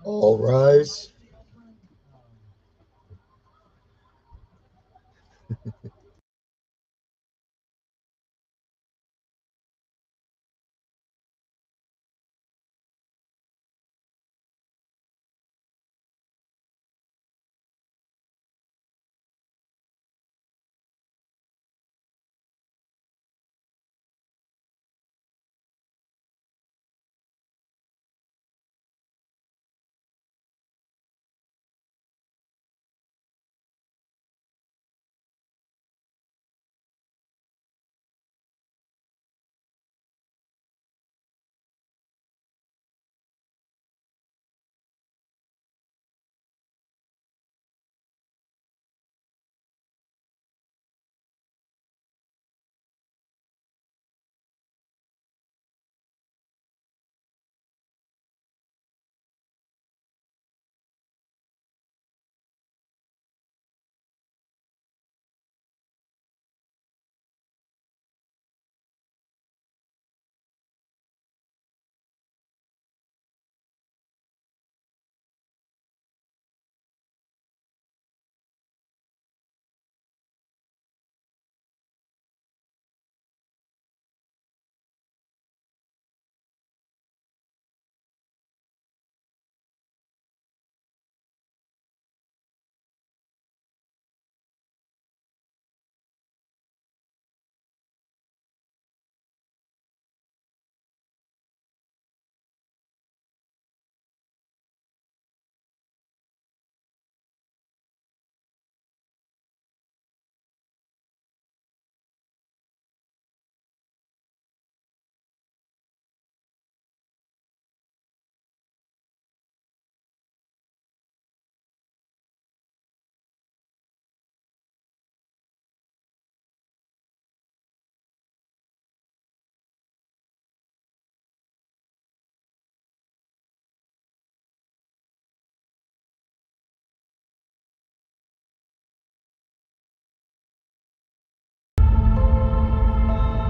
All rise.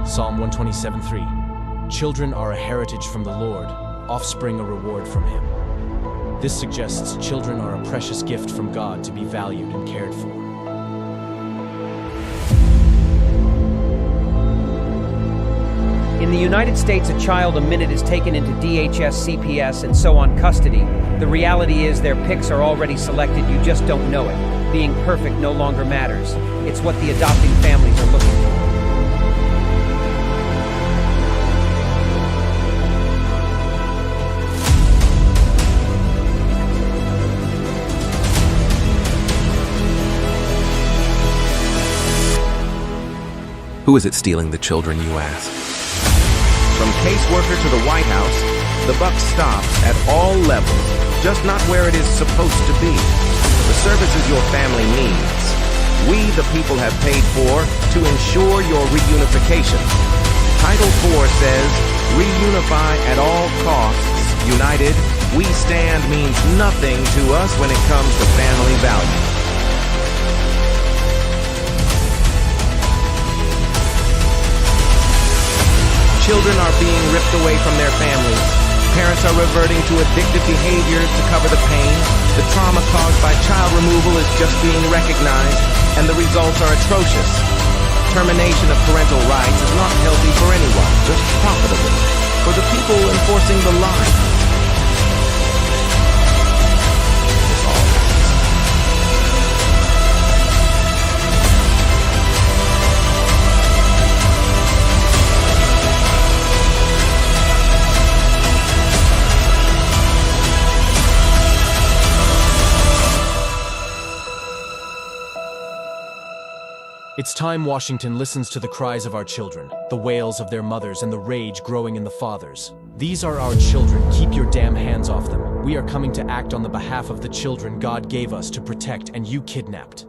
Psalm 127:3. Children are a heritage from the Lord, offspring a reward from Him. This suggests children are a precious gift from God to be valued and cared for. In the United States, a child a minute is taken into DHS, CPS, and so on custody. The reality is their picks are already selected, you just don't know it. Being perfect no longer matters. It's what the adopting families are looking for. Who is it stealing the children, you ask? From caseworker to the White House, the buck stops at all levels, just not where it is supposed to be. The services your family needs, we the people have paid for to ensure your reunification. Title IV says, reunify at all costs. United, we stand means nothing to us when it comes to family values. Children are being ripped away from their families. Parents are reverting to addictive behaviors to cover the pain. The trauma caused by child removal is just being recognized, and the results are atrocious. Termination of parental rights is not healthy for anyone, just profitable. For the people enforcing the line. It's all happens. It's time Washington listens to the cries of our children, the wails of their mothers, and the rage growing in the fathers. These are our children. Keep your damn hands off them. We are coming to act on the behalf of the children God gave us to protect, and you kidnapped.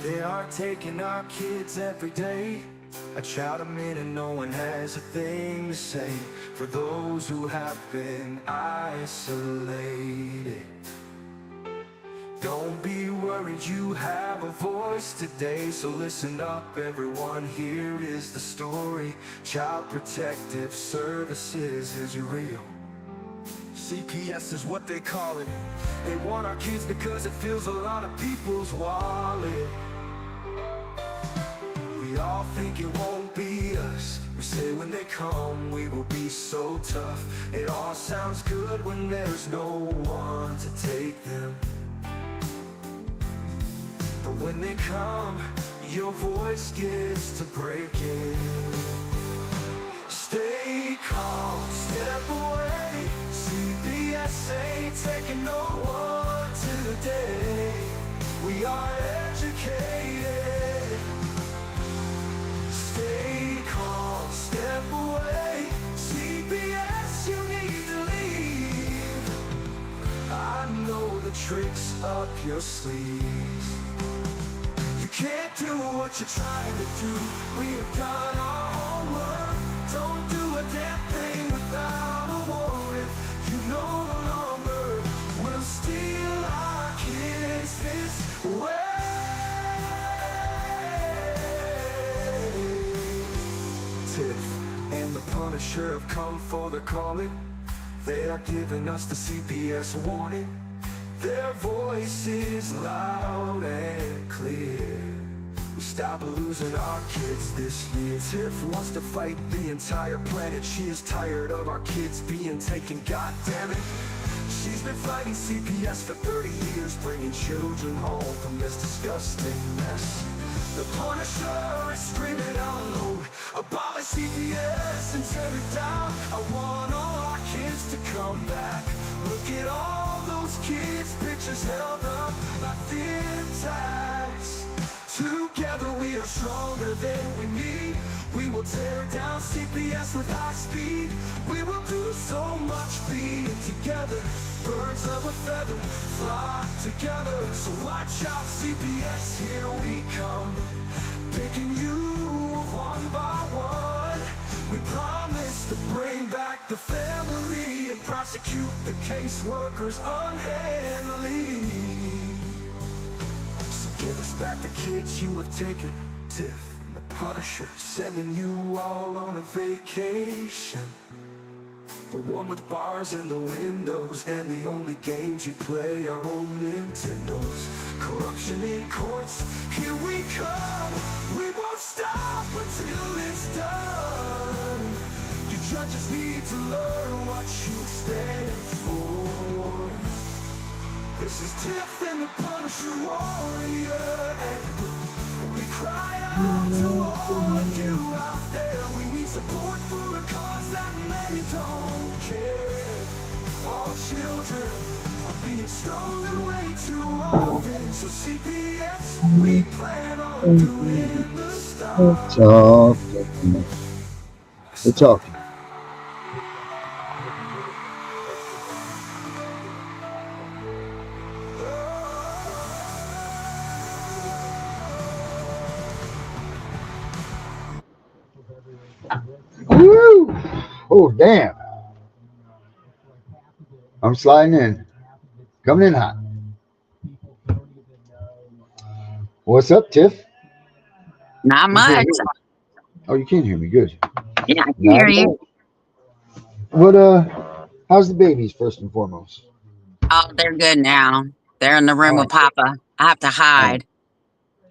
They are taking our kids every day. I try them in and no one has a thing to say for those who have been isolated. Don't be worried, you have a voice today. So listen up everyone, here is the story. Child Protective Services is real. CPS is what they call it. They want our kids because it fills a lot of people's wallet. We all think it won't be us. We say when they come we will be so tough. It all sounds good when there's no one to take them. But when they come, your voice gets to breaking. Stay calm, step away. CPS ain't taking no one today. We are educated. Stay calm, step away. CPS, you need to leave. I know the tricks up your sleeves. You can't do what you're trying to do. We have done our homework. Don't do a damn thing without a warrant. You no longer will steal our kids this way. Tiff and the Punisher have come for the calling. They are giving us the CPS warning. Their voice is loud and clear. We stop losing our kids this year. Tiff wants to fight the entire planet. She is tired of our kids being taken, god damn it. She's been fighting CPS for 30 years, bringing children home from this disgusting mess. The Punisher is screaming out loud, abolish CPS and tear it down. I want all our kids to come back. Look at all those kids' pictures held up like thin tags. Together we are stronger than we need. We will tear down CPS with high speed. We will do so much being together. Birds of a feather flock together. So watch out CPS, here we come. Picking you one by one. We promise to bring back the family and prosecute the caseworkers unhandily. So give us back the kids you have taken. Tiff and the Punisher sending you all on a vacation. The one with bars in the windows and the only games you play are on Nintendos. Corruption in courts, here we come. We won't stop until it's done. You judges need to learn what you stand for. This is Tiff and the Punisher warrior, and we cry out to all of you out there. We need support for a cause that many don't care. All children are being stolen way too often. So CPS, we plan on doing the stuff. We're talking. Woo! Oh, damn. I'm sliding in. Coming in hot. What's up, Tiff? Not You can't much. hear me. Oh, you can hear me. Good. Yeah, I can Not hear you. What, how's the babies, first and foremost? Oh, they're good now. They're in the room All with right. Papa. I have to All right. hide.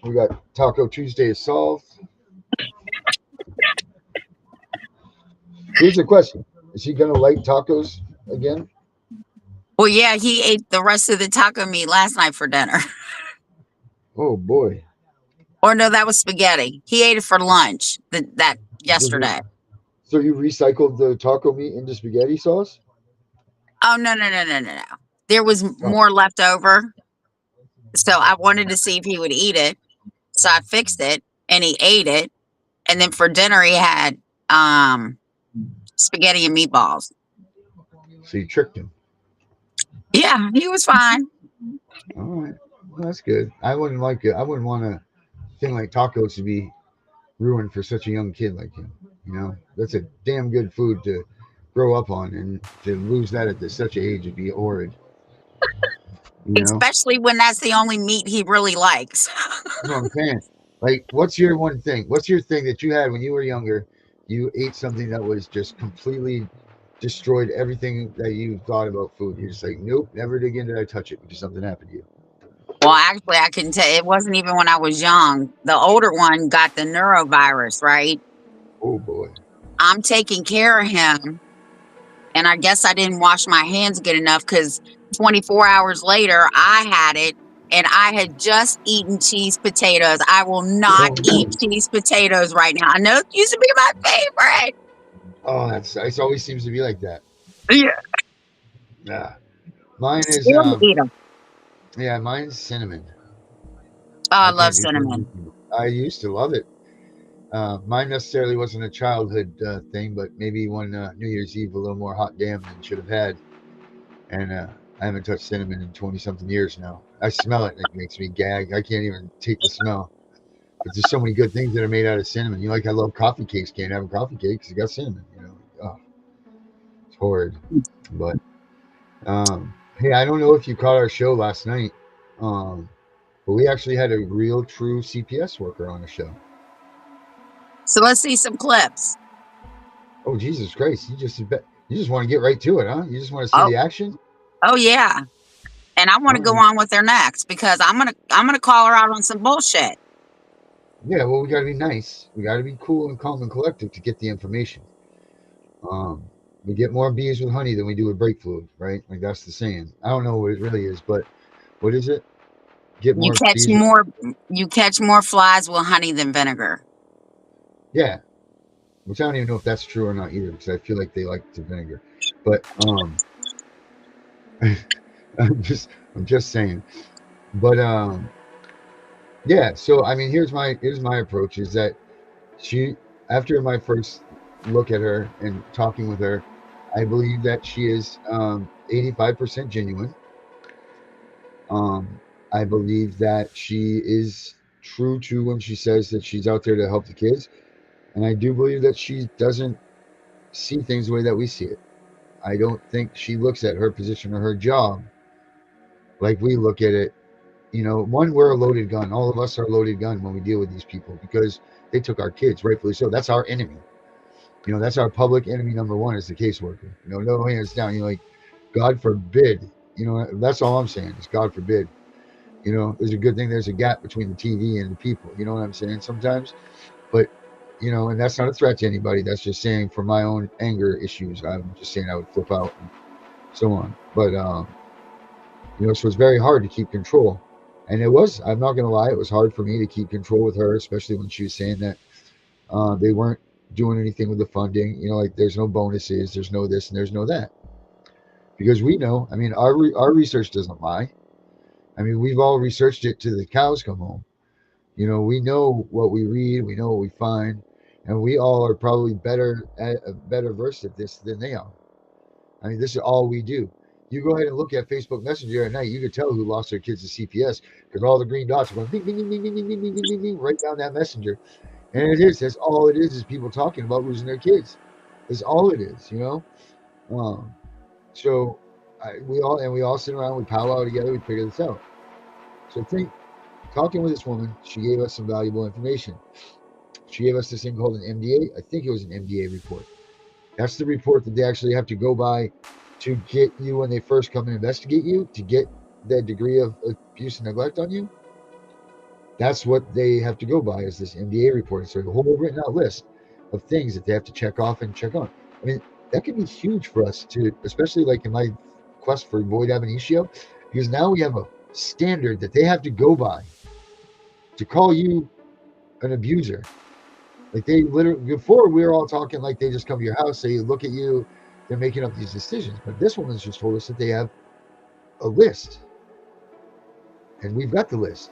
We got Taco Tuesday is solved. Here's the question. Is he going to like tacos again? Well, yeah, he ate the rest of the taco meat last night for dinner. Oh, boy. Or no, that was spaghetti. He ate it for lunch that yesterday. So you recycled the taco meat into spaghetti sauce? Oh, no. There was more left over. So I wanted to see if he would eat it. So I fixed it and he ate it. And then for dinner he had spaghetti and meatballs. So you tricked him. Yeah, he was fine. All right. Well, that's good. I wouldn't like it. I wouldn't want a thing like tacos to be ruined for such a young kid like him. You know, that's a damn good food to grow up on, and to lose that at such an age would be horrid. You know, Especially when that's the only meat he really likes. that's what I'm saying. Like, what's your one thing? What's your thing that you had when you were younger? You ate something that was just completely destroyed everything that you thought about food. You're just like, nope, never again did I touch it because something happened to you. Well, actually, I can tell it wasn't even when I was young. The older one got the neurovirus, right? Oh boy. I'm taking care of him. And I guess I didn't wash my hands good enough because 24 hours later, I had it and I had just eaten cheese potatoes. I will not Oh eat no. cheese potatoes right now. I know it used to be my favorite. Oh, that's it. Always seems to be like that. Yeah. Yeah. Mine is Still eat them. yeah, mine's cinnamon. Oh, I I love can't do cinnamon. cinnamon. I used to love it. Mine necessarily wasn't a childhood thing, but maybe one New Year's Eve a little more hot damn than should have had. And I haven't touched cinnamon in 20 something years now. I smell it and it makes me gag. I can't even take the smell. But there's so many good things that are made out of cinnamon. You know, like I love coffee cakes. Can't have a coffee cake because it got cinnamon. You know, oh, it's horrid. But hey, I don't know if you caught our show last night, but we actually had a real, true CPS worker on the show. So let's see some clips. Oh Jesus Christ! You just want to get right to it, huh? You just want to see Oh, the action. oh yeah. And I want All to go right. on with her next because I'm gonna call her out on some bullshit. Yeah, well, we got to be nice. We got to be cool and calm and collective to get the information. Um, we get more bees with honey than we do with brake fluid, right? Like that's the saying. I don't know what it really is, but what is it? Get You more catch bees. more you catch more flies with honey than vinegar. Yeah, which I don't even know if that's true or not either, because I feel like they like the vinegar. But I'm just saying. But yeah. So I mean, here's my approach is that she, after my first look at her and talking with her, I believe that she is 85% genuine. Um, I believe that she is true to when she says that she's out there to help the kids. And I do believe that she doesn't see things the way that we see it. I don't think she looks at her position or her job like we look at it. You know, one, we're a loaded gun. All of us are a loaded gun when we deal with these people because they took our kids, rightfully so. That's our enemy. You know, that's our public enemy number one is the caseworker. You know, no hands down. You know, like, God forbid. You know, that's all I'm saying is God forbid. You know, there's a good thing there's a gap between the TV and the people. You know what I'm saying sometimes? But, you know, and that's not a threat to anybody. That's just saying for my own anger issues, I'm just saying I would flip out and so on. But, you know, so it's very hard to keep control. And it was, I'm not going to lie, it was hard for me to keep control with her, especially when she was saying that they weren't doing anything with the funding. You know, like there's no bonuses, there's no this, and there's no that. Because we know, I mean, our research doesn't lie. I mean, we've all researched it till the cows come home. You know, we know what we read, we know what we find, and we all are probably better versed at this than they are. I mean, this is all we do. You go ahead and look at Facebook Messenger at night, you could tell who lost their kids to CPS because all the green dots are going ding, ding, ding, ding, ding, ding, ding, ding, ding, ding, right down that messenger. And it is. That's all it is people talking about losing their kids. That's all it is, you know? Um, so we all sit around, we powwow together, we figure this out. So I think talking with this woman, she gave us some valuable information. She gave us this thing called an MDA. I think it was an MDA report. That's the report that they actually have to go by to get you when they first come and investigate you to get that degree of abuse and neglect on you. That's what they have to go by is this MDA report. So a whole written out list of things that they have to check off and check on. I mean, that could be huge for us to, especially like in my quest for void ab initio, because now we have a standard that they have to go by to call you an abuser. Like they literally, before we were all talking like they just come to your house, they look at you, they're making up these decisions. But this woman's just told us that they have a list, and we've got the list.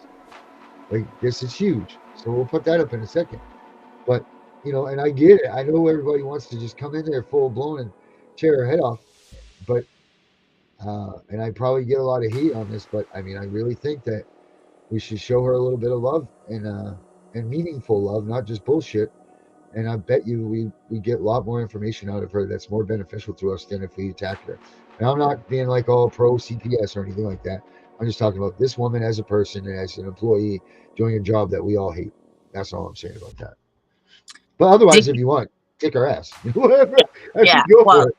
Like this is huge. So we'll put that up in a second. But you know, and I get it. I know everybody wants to just come in there full blown and tear her head off, but and I probably get a lot of heat on this, but I mean, I really think that we should show her a little bit of love and meaningful love, not just bullshit. And I bet you we get a lot more information out of her that's more beneficial to us than if we attack her. And I'm not being like all pro CPS or anything like that. I'm just talking about this woman as a person and as an employee doing a job that we all hate. That's all I'm saying about that. But otherwise, Did if you, you want, kick her ass. Whatever. I yeah. mean, go Well, for it.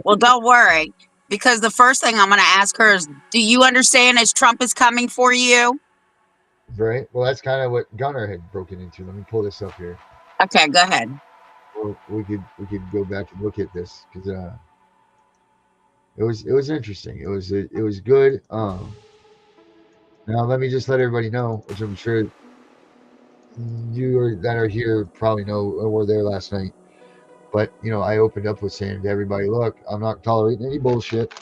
well, don't worry, because the first thing I'm going to ask her is, do you understand as Trump is coming for you? Right. Well, that's kind of what Gunner had broken into. Let me pull this up here. Okay, go ahead. Well, we could go back and look at this because it was interesting. It was good. Now let me just let everybody know, which I'm sure that are here probably know or were there last night. But you know, I opened up with saying to everybody, look, I'm not tolerating any bullshit.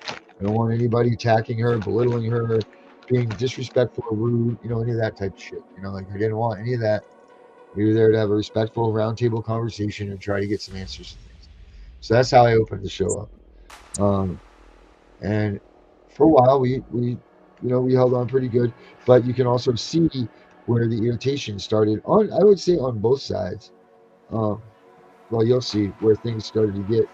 I don't want anybody attacking her, belittling her, being disrespectful or rude, you know, any of that type of shit. You know, like I didn't want any of that. We were there to have a respectful roundtable conversation and try to get some answers to things. So that's how I opened the show up. And for a while, we held on pretty good. But you can also see where the irritation started on. I would say on both sides. Um, well, you'll see where things started to get.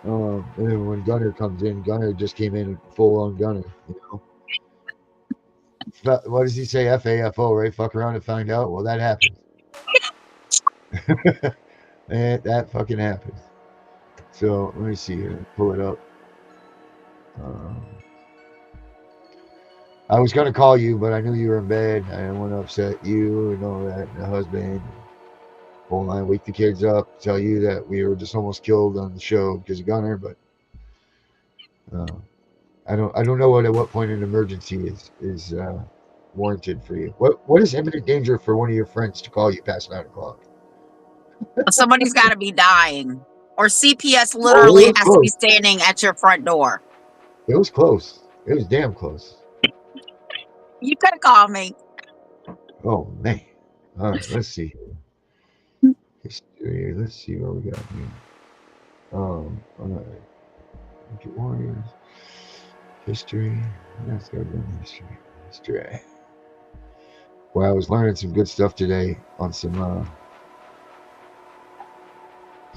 And then when Gunner comes in, Gunner just came in full on Gunner. You know, but what does he say? FAFO, right? Fuck around and find out. Well, that happened. And that fucking happened. So let me see here. Pull it up. Um, I was gonna call you, but I knew you were in bed. I didn't want to upset you and all that, and the husband. Hold on, wake the kids up, tell you that we were just almost killed on the show because of Gunner. But uh, I don't know at what point an emergency is warranted for you. What is imminent danger for one of your friends to call you past 9 o'clock? Somebody's got to be dying, or CPS Oh, it literally was has to be close. standing at your front door. It was close. It was damn close. You could have called me. Oh man. All right, let's see. History. Let's see what we got here. All right. Look at Warriors. History. Let's go down history. History. Well, I was learning some good stuff today on some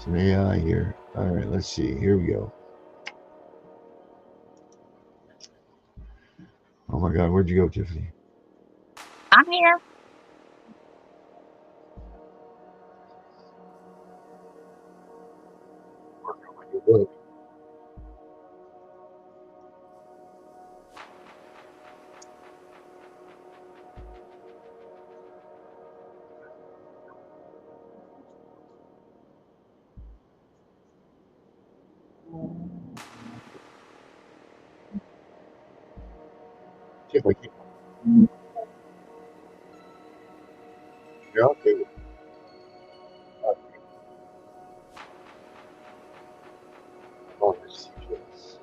AI here. All right, let's see. Here we go. Oh my God, where'd you go, Tiffany? I'm here. Look. Tiff, I can't. Yeah, okay. Oh, this CPS.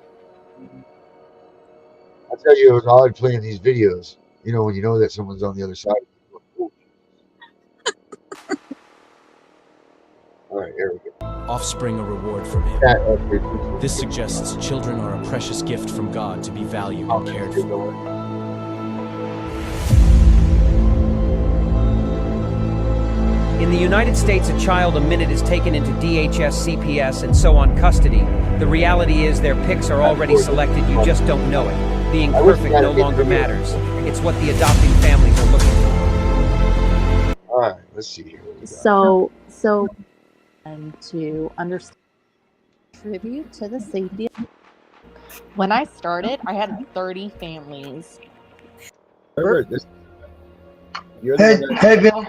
I tell you, it was odd playing these videos. You know, when you know that someone's on the other side. All right, here we go. Offspring a reward from him. That upgrade. This suggests children are a precious gift from God to be valued and cared for. In the United States, a child a minute is taken into DHS, CPS, and so on custody. The reality is their picks are already selected, you just don't know it. Being perfect no longer matters. It's what the adopting families are looking for. All right, let's see here. So, and to understand, contribute to the safety. When I started, I had 30 families. Herbert, you're Hey, Bill.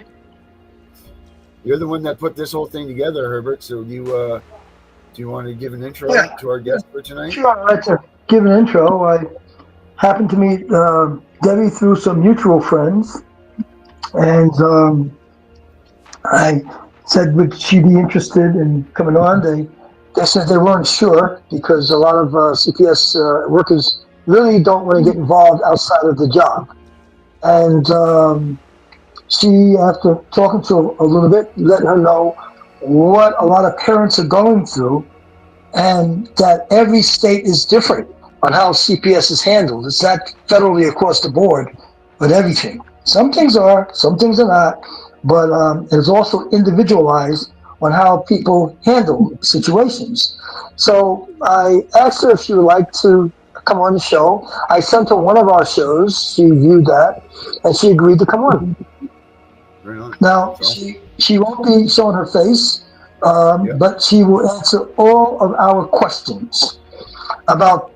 you're the one that put this whole thing together, Herbert. So do you want to give an intro to our guest for tonight? Sure, I'd like to give an intro. I happened to meet Debbie through some mutual friends, and I said, would she be interested in coming on? They said they weren't sure because a lot of CPS workers really don't want to get involved outside of the job. And she, after talking to her a little bit, let her know what a lot of parents are going through, and that every state is different on how CPS is handled. It's not federally across the board, but everything. Some things are, some things are not, but it's also individualized on how people handle situations. So I asked her if she would like to come on the show. I sent her one of our shows. She viewed that, and she agreed to come on. Right on. Now, That's awesome. she won't be showing her face, Yeah. but she will answer all of our questions about,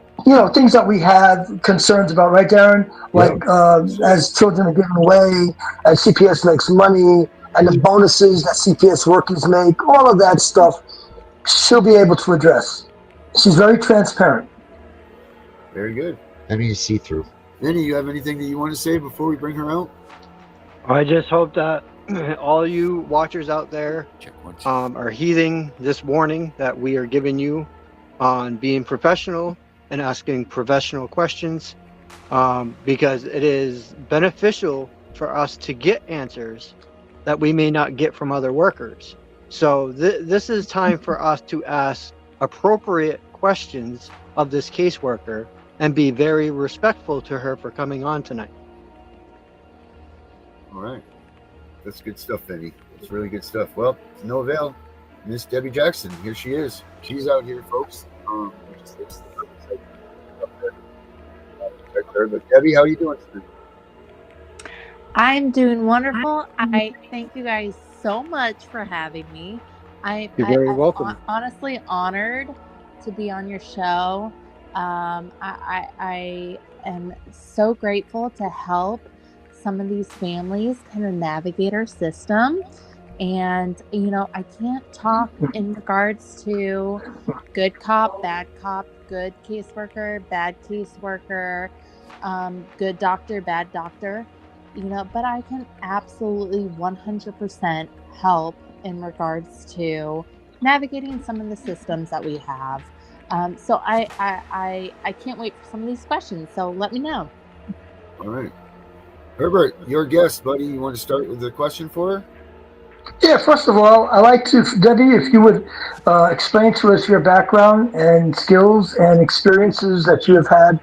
things that we have concerns about, right, Darren? Like, as children are given away, as CPS makes money, and the bonuses that CPS workers make, all of that stuff, she'll be able to address. She's very transparent. Very good. I mean, see through. Vinny, you have anything that you want to say before we bring her out? I just hope that all you watchers out there are heeding this warning that we are giving you on being professional and asking professional questions, because it is beneficial for us to get answers that we may not get from other workers. So this is time for us to ask appropriate questions of this caseworker and be very respectful to her for coming on tonight. All right. That's good stuff, Vinny. It's really good stuff. Well, it's no avail. Miss Debbie Jackson, here she is. She's out here, folks. But Debbie, how are you doing today? I'm doing wonderful. I thank you guys so much for having me. You're very welcome. I'm honestly honored to be on your show. I am so grateful to help some of these families kind of navigate our system. And, I can't talk in regards to good cop, good caseworker, bad caseworker, good doctor, bad doctor, but I can absolutely 100% help in regards to navigating some of the systems that we have. So I can't wait for some of these questions. So let me know. All right. Herbert, your guest, buddy. You want to start with the question for her? Yeah, first of all, I'd like to, Debbie, if you would explain to us your background and skills and experiences that you have had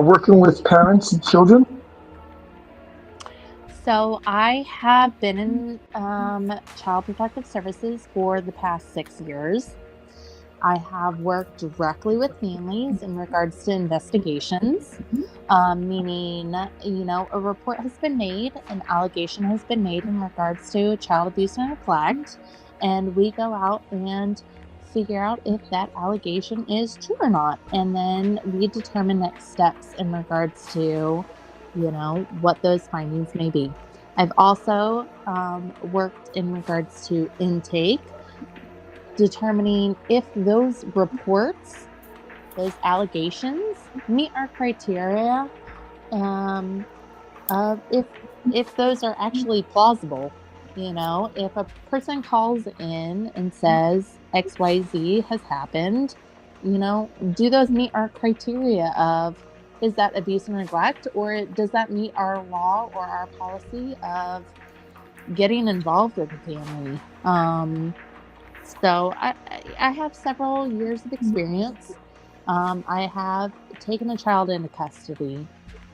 working with parents and children. So I have been in Child Protective Services for the past 6 years. I have worked directly with families in regards to investigations, meaning, a report has been made, an allegation has been made in regards to child abuse and neglect, and we go out and figure out if that allegation is true or not. And then we determine next steps in regards to, what those findings may be. I've also worked in regards to intake, determining if those reports, those allegations meet our criteria, of if those are actually plausible. If a person calls in and says XYZ has happened, do those meet our criteria of, is that abuse and neglect, or does that meet our law or our policy of getting involved with the family? So I have several years of experience. I have taken a child into custody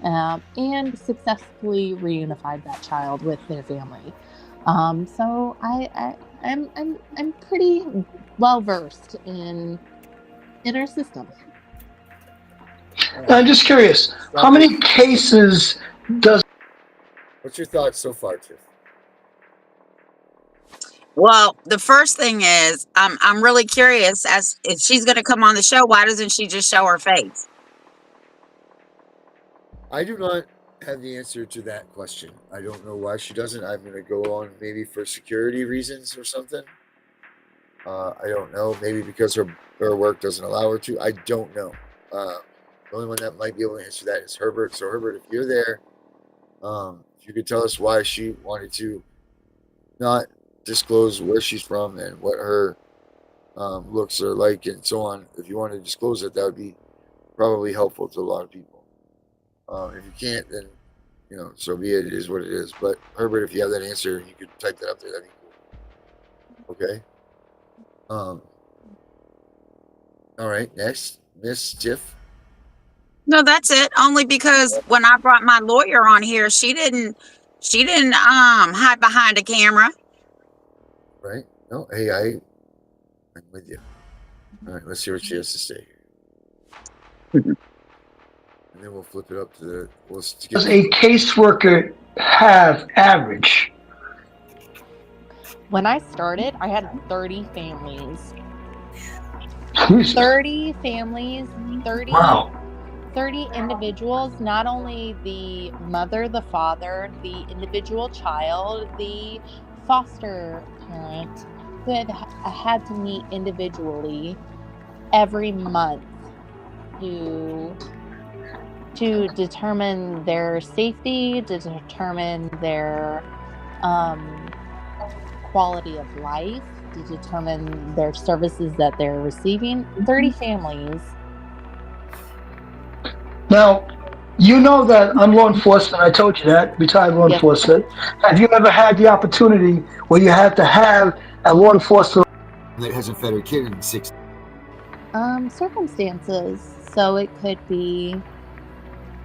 and successfully reunified that child with their family. So I'm pretty well versed in our system. I'm just curious, how many cases does? What's your thoughts so far, Tiff? Well, the first thing is, I'm really curious as if she's going to come on the show. Why doesn't she just show her face? I do not have the answer to that question. I don't know why she doesn't. I'm going to go on maybe for security reasons or something. I don't know. Maybe because her work doesn't allow her to. I don't know. The only one that might be able to answer that is Herbert. So Herbert, if you're there, if you could tell us why she wanted to not disclose where she's from and what her looks are like and so on. If you want to disclose it, that would be probably helpful to a lot of people. If you can't, then you know, so be it. It is what it is. But Herbert, if you have that answer, you could type that up there. That'd be cool. Okay. All right. Next, Miss Tiff. No, that's it. Only because when I brought my lawyer on here, she didn't hide behind a camera. Right. No. Hey, I'm with you. All right. Let's hear what she has to say. And then we'll flip it up to the. Does a caseworker have average? When I started, I had 30 families. Jesus. 30 families, 30, Wow. 30 individuals, not only the mother, the father, the individual child, the foster parent, that I had to meet individually every month to determine their safety, to determine their quality of life, to determine their services that they're receiving. 30 families. Now, you know that I'm law enforcement. I told you that, retired law enforcement. Have you ever had the opportunity where you had to have a law enforcement that hasn't fed her kid in 6 circumstances? So it could be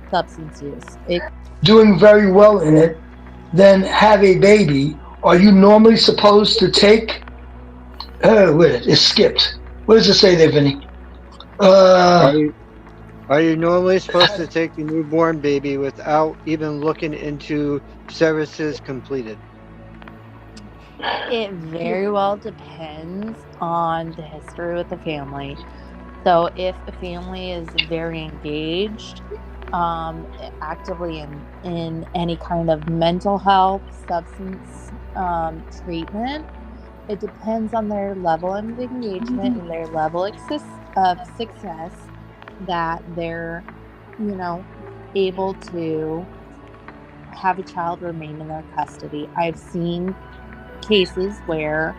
substance use. Doing very well in it, then have a baby. Are you normally supposed to take? Wait, it skipped. What does it say there, Vinny? Are you normally supposed to take the newborn baby without even looking into services completed? It very well depends on the history with the family. So if the family is very engaged, actively in any kind of mental health, substance treatment, it depends on their level of engagement and their level of success that they're, able to have a child remain in their custody. I've seen cases where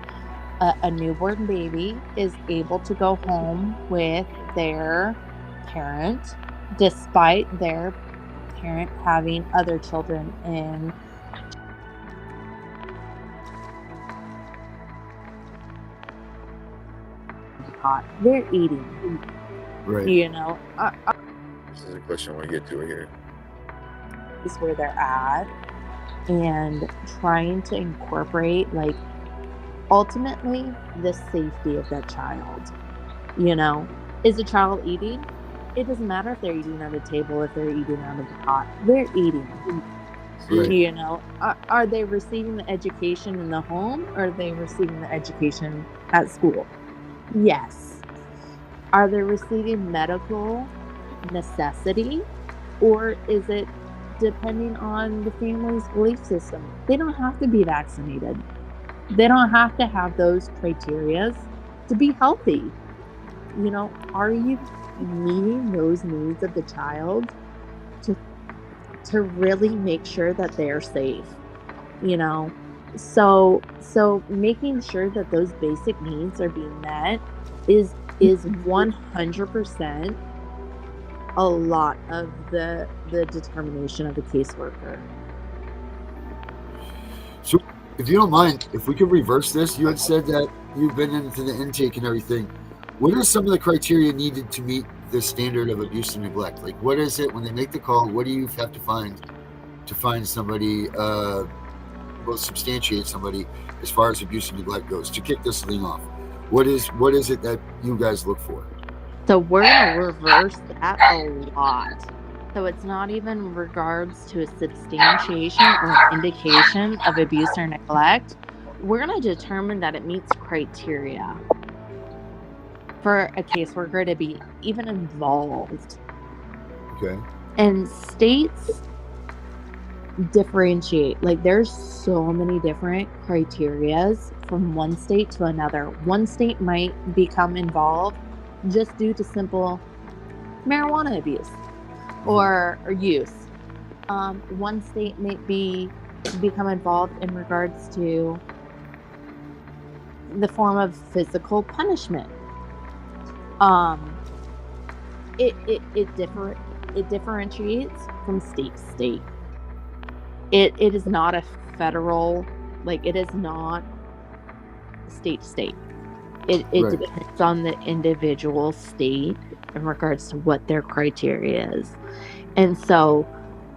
a newborn baby is able to go home with their parent despite their parent having other children in pot. They're eating. Right. This is a question I want to get to here. Is where they're at, and trying to incorporate, ultimately, the safety of that child. Is the child eating? It doesn't matter if they're eating at a table, if they're eating out of the pot. They're eating. Right. Are they receiving the education in the home, or are they receiving the education at school? Yes. Are they receiving medical necessity, or is it depending on the family's belief system? They don't have to be vaccinated. They don't have to have those criteria to be healthy. Are you meeting those needs of the child to really make sure that they're safe? So making sure that those basic needs are being met is 100% a lot of the determination of the caseworker. So, if you don't mind, if we could reverse this, you had said that you've been into the intake and everything. What are some of the criteria needed to meet the standard of abuse and neglect? Like, what is it when they make the call? What do you have to find somebody, substantiate somebody as far as abuse and neglect goes? To kick this thing off, what is it that you guys look for? So we're going to reverse that a lot. So it's not even in regards to a substantiation or indication of abuse or neglect. We're going to determine that it meets criteria for a caseworker to be even involved. Okay. And states differentiate. There's so many different criterias from one state to another. One state might become involved just due to simple marijuana abuse or use. One state may become involved in regards to the form of physical punishment. It differentiates from state to state. It is not a federal, like, it is not state to state. It Right. depends on the individual state in regards to what their criteria is. And so,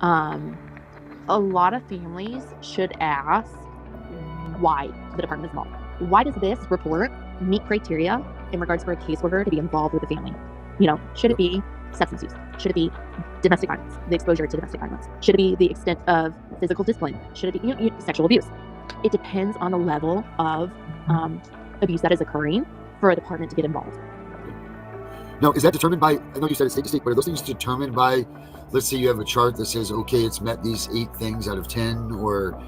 a lot of families should ask why the department is involved. Why does this report meet criteria in regards for a caseworker to be involved with the family? You know, should it be substance use? Should it be domestic violence, the exposure to domestic violence? Should it be the extent of physical discipline? Should it be sexual abuse? It depends on the level of abuse that is occurring for a department to get involved. Now, is that determined by, I know you said it's state to state, but are those things determined by, let's say you have a chart that says, okay, it's met these 8 things out of 10, or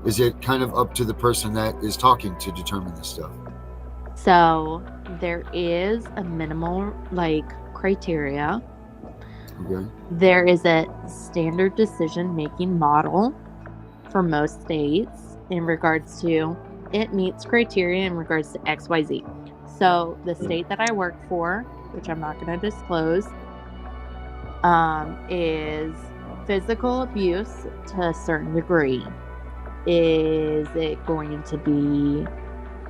is it kind of up to the person that is talking to determine this stuff? So there is a minimal, like, criteria. Okay. There is a standard decision-making model for most states in regards to it meets criteria in regards to XYZ. So the state that I work for, which I'm not going to disclose, is physical abuse to a certain degree. Is it going to be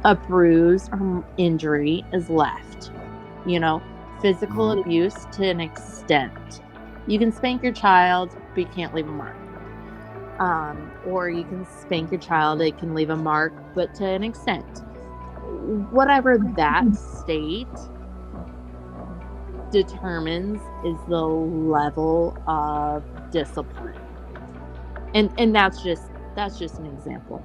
a bruise or injury is left? You know, physical abuse to an extent. You can spank your child, but you can't leave a mark. Or you can spank your child, it can leave a mark, but to an extent. Whatever that state determines is the level of discipline. And that's just an example.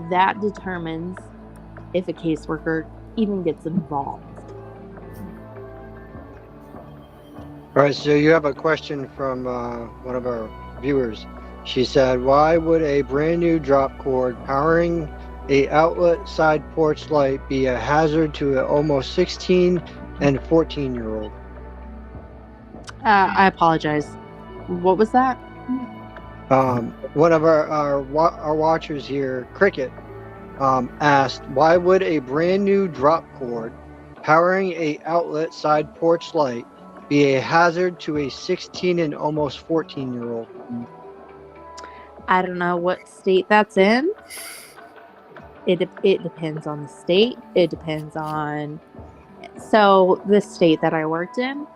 That determines if a caseworker even gets involved. All right, so you have a question from one of our viewers. She said, why would a brand new drop cord powering a outlet side porch light be a hazard to an almost 16 and 14-year-old? I apologize. What was that? One of our watchers here, Cricket, asked, why would a brand new drop cord powering a outlet side porch light be a hazard to a 16 and almost 14-year-old? I don't know what state that's in. It depends on the state. It depends on... So the state that I worked in,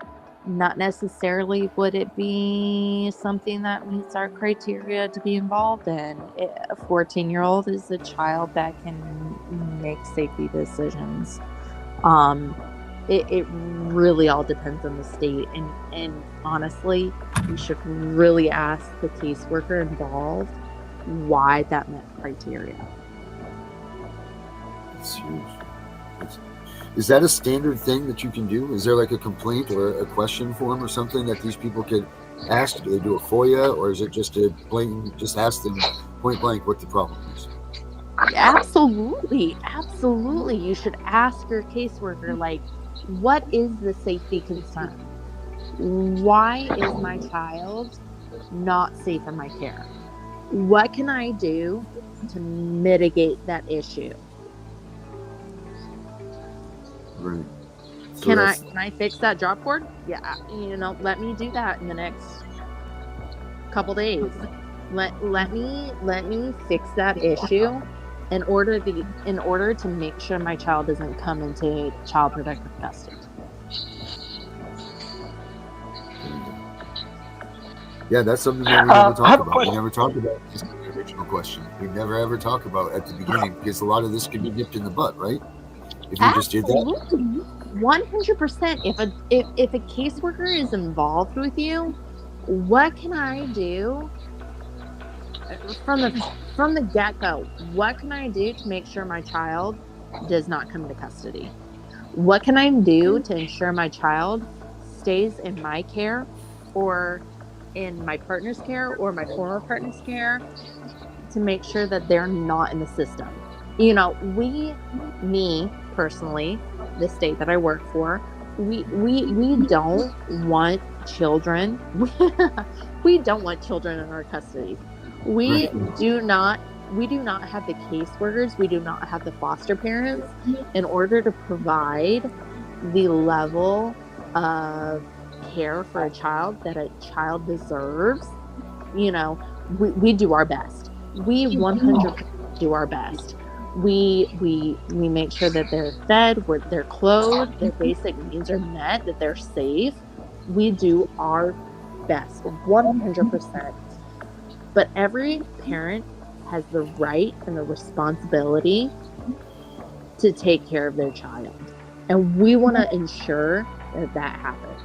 not necessarily would it be something that meets our criteria to be involved in. A 14-year-old is a child that can make safety decisions. It really all depends on the state, and honestly, you should really ask the caseworker involved why that met criteria. That's huge. Is that a standard thing that you can do? Is there like a complaint or a question form or something that these people could ask? Do they do a FOIA, or is it just a blatant, just ask them point blank what the problem is? Absolutely. You should ask your caseworker, like, what is the safety concern? Why is my child not safe in my care? What can I do to mitigate that issue? Right. So Can I fix that drop cord? Yeah, let me do that in the next couple days. Let me fix that issue in order to make sure my child doesn't come into child protective custody. Yeah, that's something that we never talk about. We never talk about this in the original question. We never ever talk about at the beginning, because a lot of this can be nipped in the butt, right? If you just did that. 100%. If a caseworker is involved with you, what can I do from the get-go? What can I do to make sure my child does not come into custody? What can I do to ensure my child stays in my care, or in my partner's care, or my former partner's care, to make sure that they're not in the system? Me personally, the state that I work for, we don't want children. We don't want children in our custody. We do not have the caseworkers. We do not have the foster parents in order to provide the level of care for a child that a child deserves we do our best. We 100% do our best. We make sure that they're fed, they're clothed, their basic needs are met, that they're safe. We do our best, 100%. But every parent has the right and the responsibility to take care of their child. And we want to ensure that happens.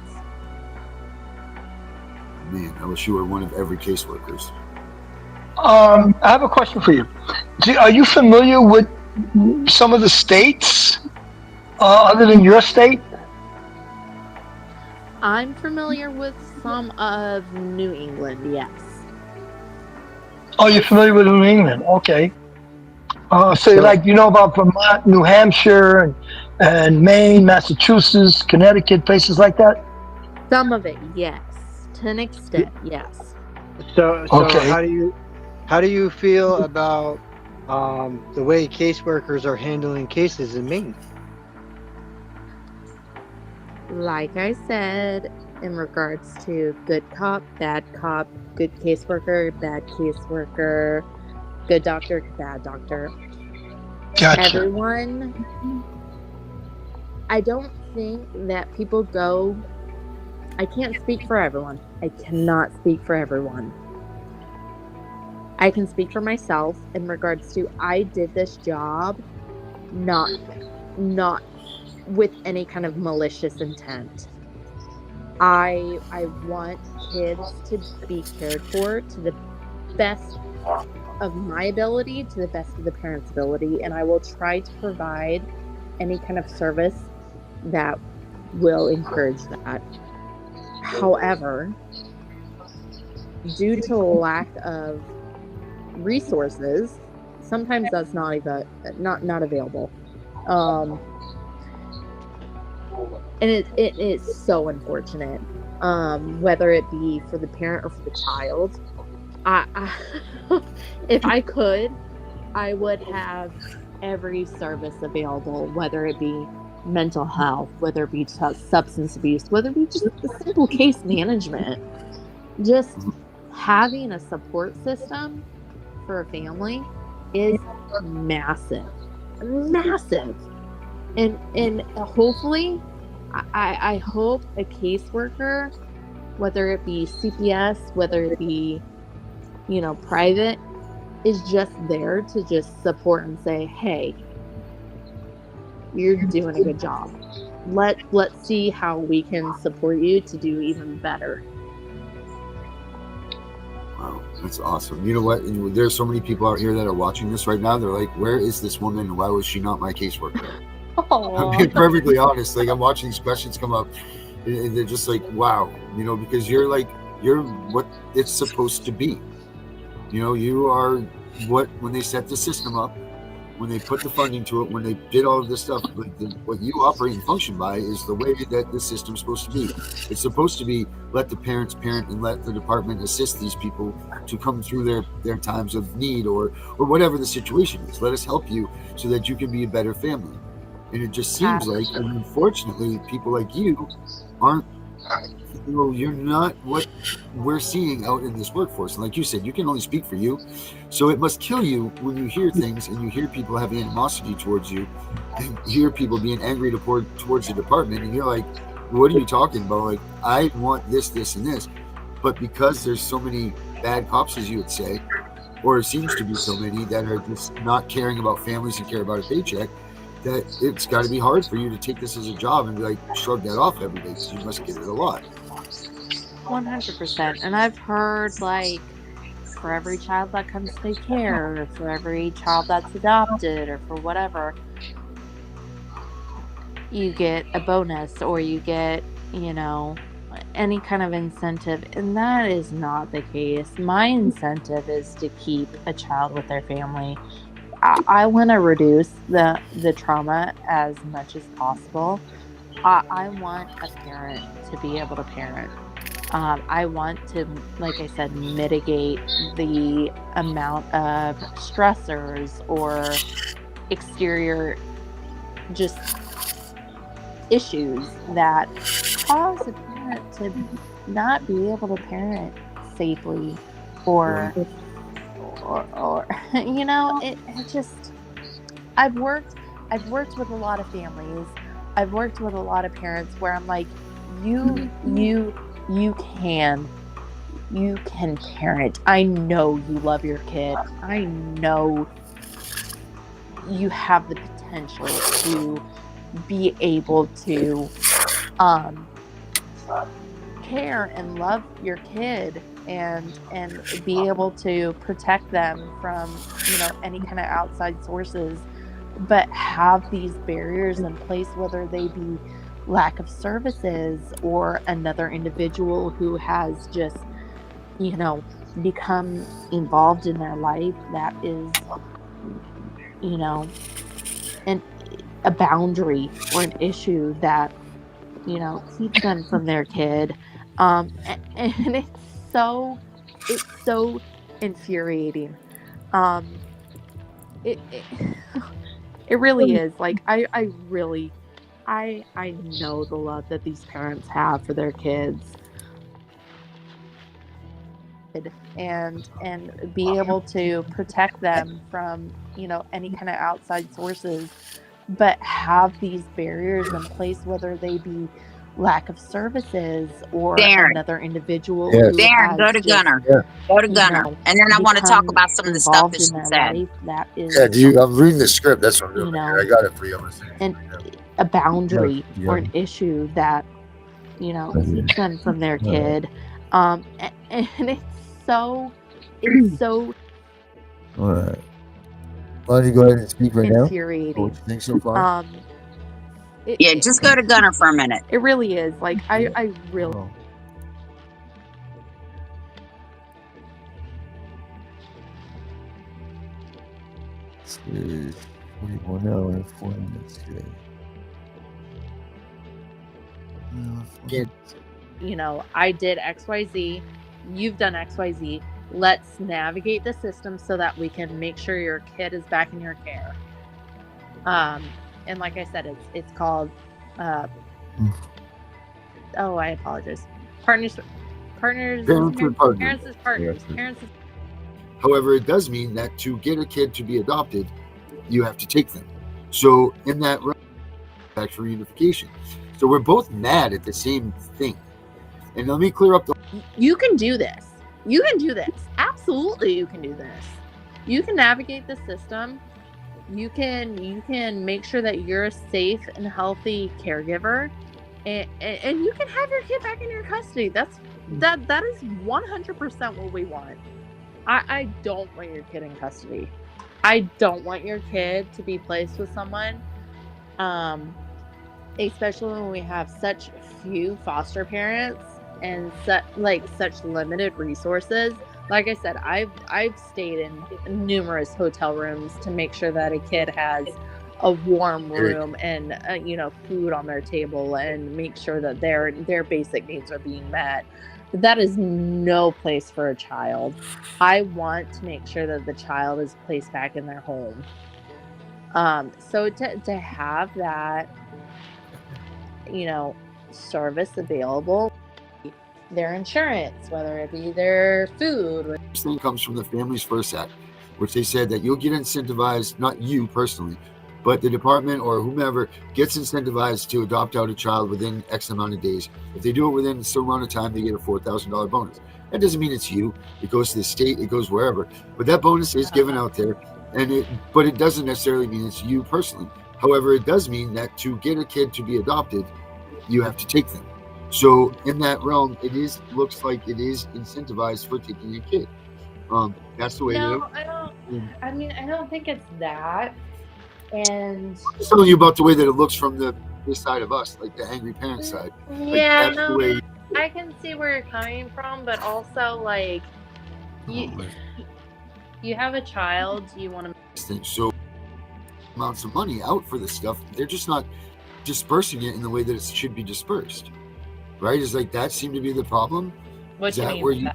Man, I wish you were one of every caseworkers. I have a question for you. Are you familiar with some of the states other than your state? I'm familiar with some of New England, yes. Oh, you're familiar with New England? Okay. So like, about Vermont, New Hampshire, and Maine, Massachusetts, Connecticut, places like that? Some of it, yes. To an extent, yes. So Okay. how do you feel about the way caseworkers are handling cases in Maine? Like I said, in regards to good cop, good caseworker, bad caseworker, good doctor, bad doctor. Gotcha. Everyone, I don't think that people go, I can't speak for everyone. I cannot speak for everyone. I can speak for myself in regards to I did this job not with any kind of malicious intent. I want kids to be cared for to the best of my ability, to the best of the parents' ability, and I will try to provide any kind of service that will encourage that. However, due to lack of resources, sometimes that's not available. And it is so unfortunate, whether it be for the parent or for the child. I if I could, I would have every service available, whether it be mental health, whether it be substance abuse, whether it be just the simple case management. Just having a support system for a family is massive. And hopefully, I hope a caseworker, whether it be CPS, whether it be, private, is just there to just support and say, hey, you're doing a good job. Let's see how we can support you to do even better. Wow, that's awesome. You know what? There's so many people out here that are watching this right now. They're like, where is this woman? Why was she not my caseworker? I'm being perfectly honest. Like, I'm watching these questions come up, and they're just like, wow, because you're what it's supposed to be. You are when they set the system up, when they put the funding to it, when they did all of this stuff, what you operate and function by is the way that the system's supposed to be. It's supposed to be let the parents parent and let the department assist these people to come through their times of need or whatever the situation is. Let us help you so that you can be a better family. And it just seems like, unfortunately, people like you aren't, you're not what we're seeing out in this workforce. And like you said, you can only speak for you. So it must kill you when you hear things and you hear people having animosity towards you and hear people being angry towards the department. And you're like, what are you talking about? Like, I want this, this, and this. But because there's so many bad cops, as you would say, or it seems to be so many that are just not caring about families and care about a paycheck, that it's got to be hard for you to take this as a job and be like, shrug that off every day because you must get it a lot. 100%. And I've heard, like, for every child that comes to care, or for every child that's adopted, or for whatever, you get a bonus or you get, any kind of incentive. And that is not the case. My incentive is to keep a child with their family. I want to reduce the trauma as much as possible. I want a parent to be able to parent. I want to, like I said, mitigate the amount of stressors or exterior just issues that cause a parent to not be able to parent safely or or you know, it just I've worked with a lot of families. I've worked with a lot of parents where I'm like, you can parent. I know you love your kid. I know you have the potential to be able to care and love your kid and be able to protect them from, you know, any kind of outside sources, but have these barriers in place, whether they be lack of services or another individual who has just, you know, become involved in their life that is, you know, an a boundary or an issue that, you know, keeps them from their kid. And it's so infuriating. Um, it it really is. Like I really I know the love that these parents have for their kids and be able to protect them from, you know, any kind of outside sources, but have these barriers in place, whether they be lack of services or Darren, another individual Yes. who Darren, go has to just, Gunner. Yeah. Go to you Gunner. know, And then I want to talk become about some of the stuff that involved in she their said. life that Yeah, is, I'm reading the script. That's what I'm doing. you Right know, here. I got it for you. I'm gonna send it to an, you right a boundary now. or an issue that, you know, Right here. keeps them from their All right. kid. And it's so All right. Why don't you go ahead and speak right now? What infuriating. you think so far? Yeah, just go to Gunner for a minute. It really is. Like I really Oh. This is 41 hours, 4 minutes today. Get you know, I did XYZ, you've done XYZ. Let's navigate the system so that we can make sure your kid is back in your care. And like I said, it's called oh, I apologize. Partners Parents with partners. Parents as partners. Yes. Parents as However, it does mean that to get a kid to be adopted, you have to take them. So in that back for reunification. So we're both mad at the same thing. And let me clear up the you can do this. You can do this. Absolutely, you can do this. You can navigate the system. You can make sure that you're a safe and healthy caregiver, and you can have your kid back in your custody. That is 100% what we want. I don't want your kid in custody. I don't want your kid to be placed with someone, especially when we have such few foster parents and such limited resources. Like I said, I've stayed in numerous hotel rooms to make sure that a kid has a warm room and you know, food on their table, and make sure that their basic needs are being met. That is no place for a child. I want to make sure that the child is placed back in their home. So to have that, you know, service available, their insurance, whether it be their food. This thing comes from the Families First Act, which they said that you'll get incentivized, not you personally, but the department or whomever gets incentivized to adopt out a child within X amount of days. If they do it within a certain amount of time, they get a $4,000 bonus. That doesn't mean it's you. It goes to the state, it goes wherever. But that bonus is given out there, but it doesn't necessarily mean it's you personally. However, it does mean that to get a kid to be adopted, you have to take them. So in that realm, looks like it is incentivized for taking a kid. That's the way. No, I don't. I mean, I don't think it's that. And I'm just telling you about the way that it looks from this side of us, like the angry parent side. Yeah, that's the way. I can see where you're coming from, but also like you have a child, you want to. So amounts of money out for this stuff, they're just not dispersing it in the way that it should be dispersed. Right? Is like that seem to be the problem? What do you mean? Where you?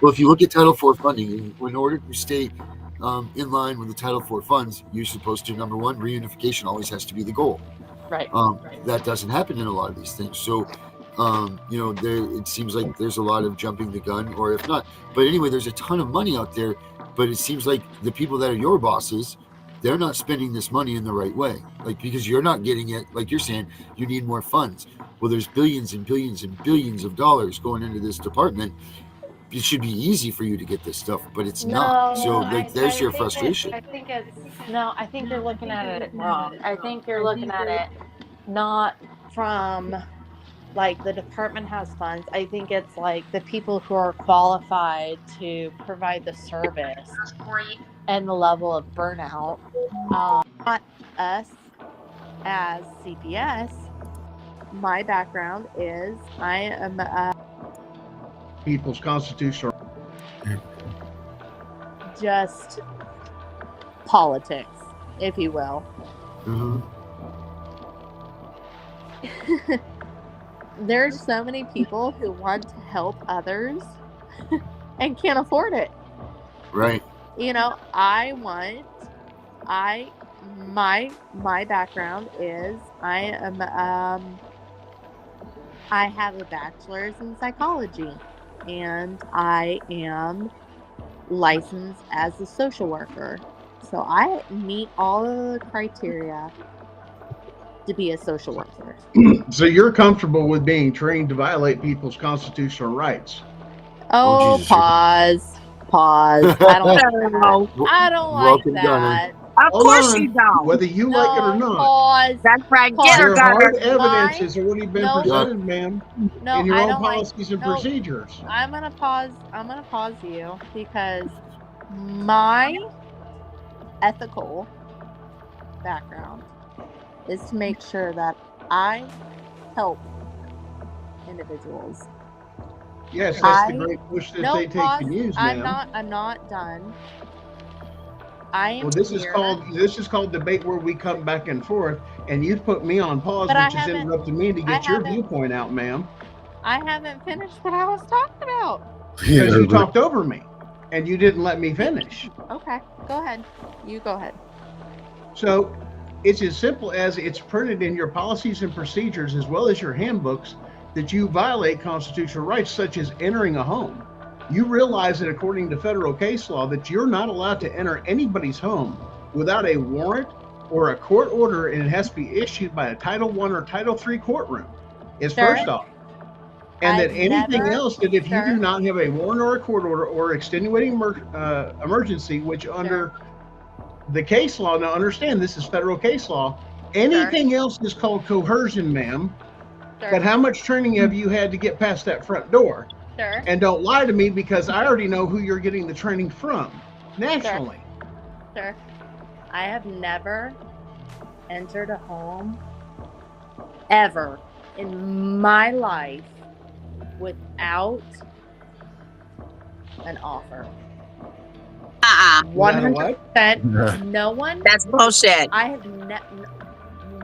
Well, if you look at Title IV funding, in order to stay in line with the Title IV funds, you're supposed to, number one, reunification always has to be the goal. Right. That doesn't happen in a lot of these things. So You know, it seems like there's a lot of jumping the gun, or if not. But anyway, there's a ton of money out there, but it seems like the people that are your bosses, they're not spending this money in the right way. Like, because you're not getting it, like you're saying, you need more funds. Well, there's billions and billions and billions of dollars going into this department. It should be easy for you to get this stuff, but it's not. So like, there's your frustration. I think you're looking at it wrong. I think you're looking at it not from like the department has funds. I think it's like the people who are qualified to provide the service and the level of burnout. Not us as CPS. My background is I am people's constitutional. just politics, if you will. Mm-hmm. There's so many people who want to help others and can't afford it. Right. You know, my background is I have a bachelor's in psychology, and I am licensed as a social worker. So I meet all of the criteria to be a social worker. So you're comfortable with being trained to violate people's constitutional rights? Oh, Jesus. pause. I don't like that. I don't like Welcome, that. Of Hold course on. you don't. Whether you like it or not. Pause. That's right. Pause. Get her, Your got hard her. evidence has already been No. presented, ma'am, No, in your I own don't like. policies and No. procedures. I'm gonna pause you because my ethical background is to make sure that I help individuals. Yes, that's the I- great push that No, they take pause. to use, ma'am. I'm not done. I am Well, this here. is called debate, where we come back and forth, and you've put me on pause, But I which is haven't- interrupting me to I get your haven't- viewpoint out, ma'am. I haven't finished what I was talking about. Because you talked over me, and you didn't let me finish. Okay, go ahead. You go ahead. So it's as simple as it's printed in your policies and procedures, as well as your handbooks, that you violate constitutional rights, such as entering a home. You realize that according to federal case law, that you're not allowed to enter anybody's home without a warrant or a court order, and it has to be issued by a Title I or Title III courtroom. Is Sir, first off. And that I've anything never- else, that if you sir. do not have a warrant or a court order or extenuating emergency, which under the case law, now understand this is federal case law, anything else is called coercion, ma'am. Sir, But how much training have you had to get past that front door? sir, And don't lie to me, because I already know who you're getting the training from, nationally. sir, I have never entered a home ever in my life without an offer. 100%. No one. That's bullshit. I have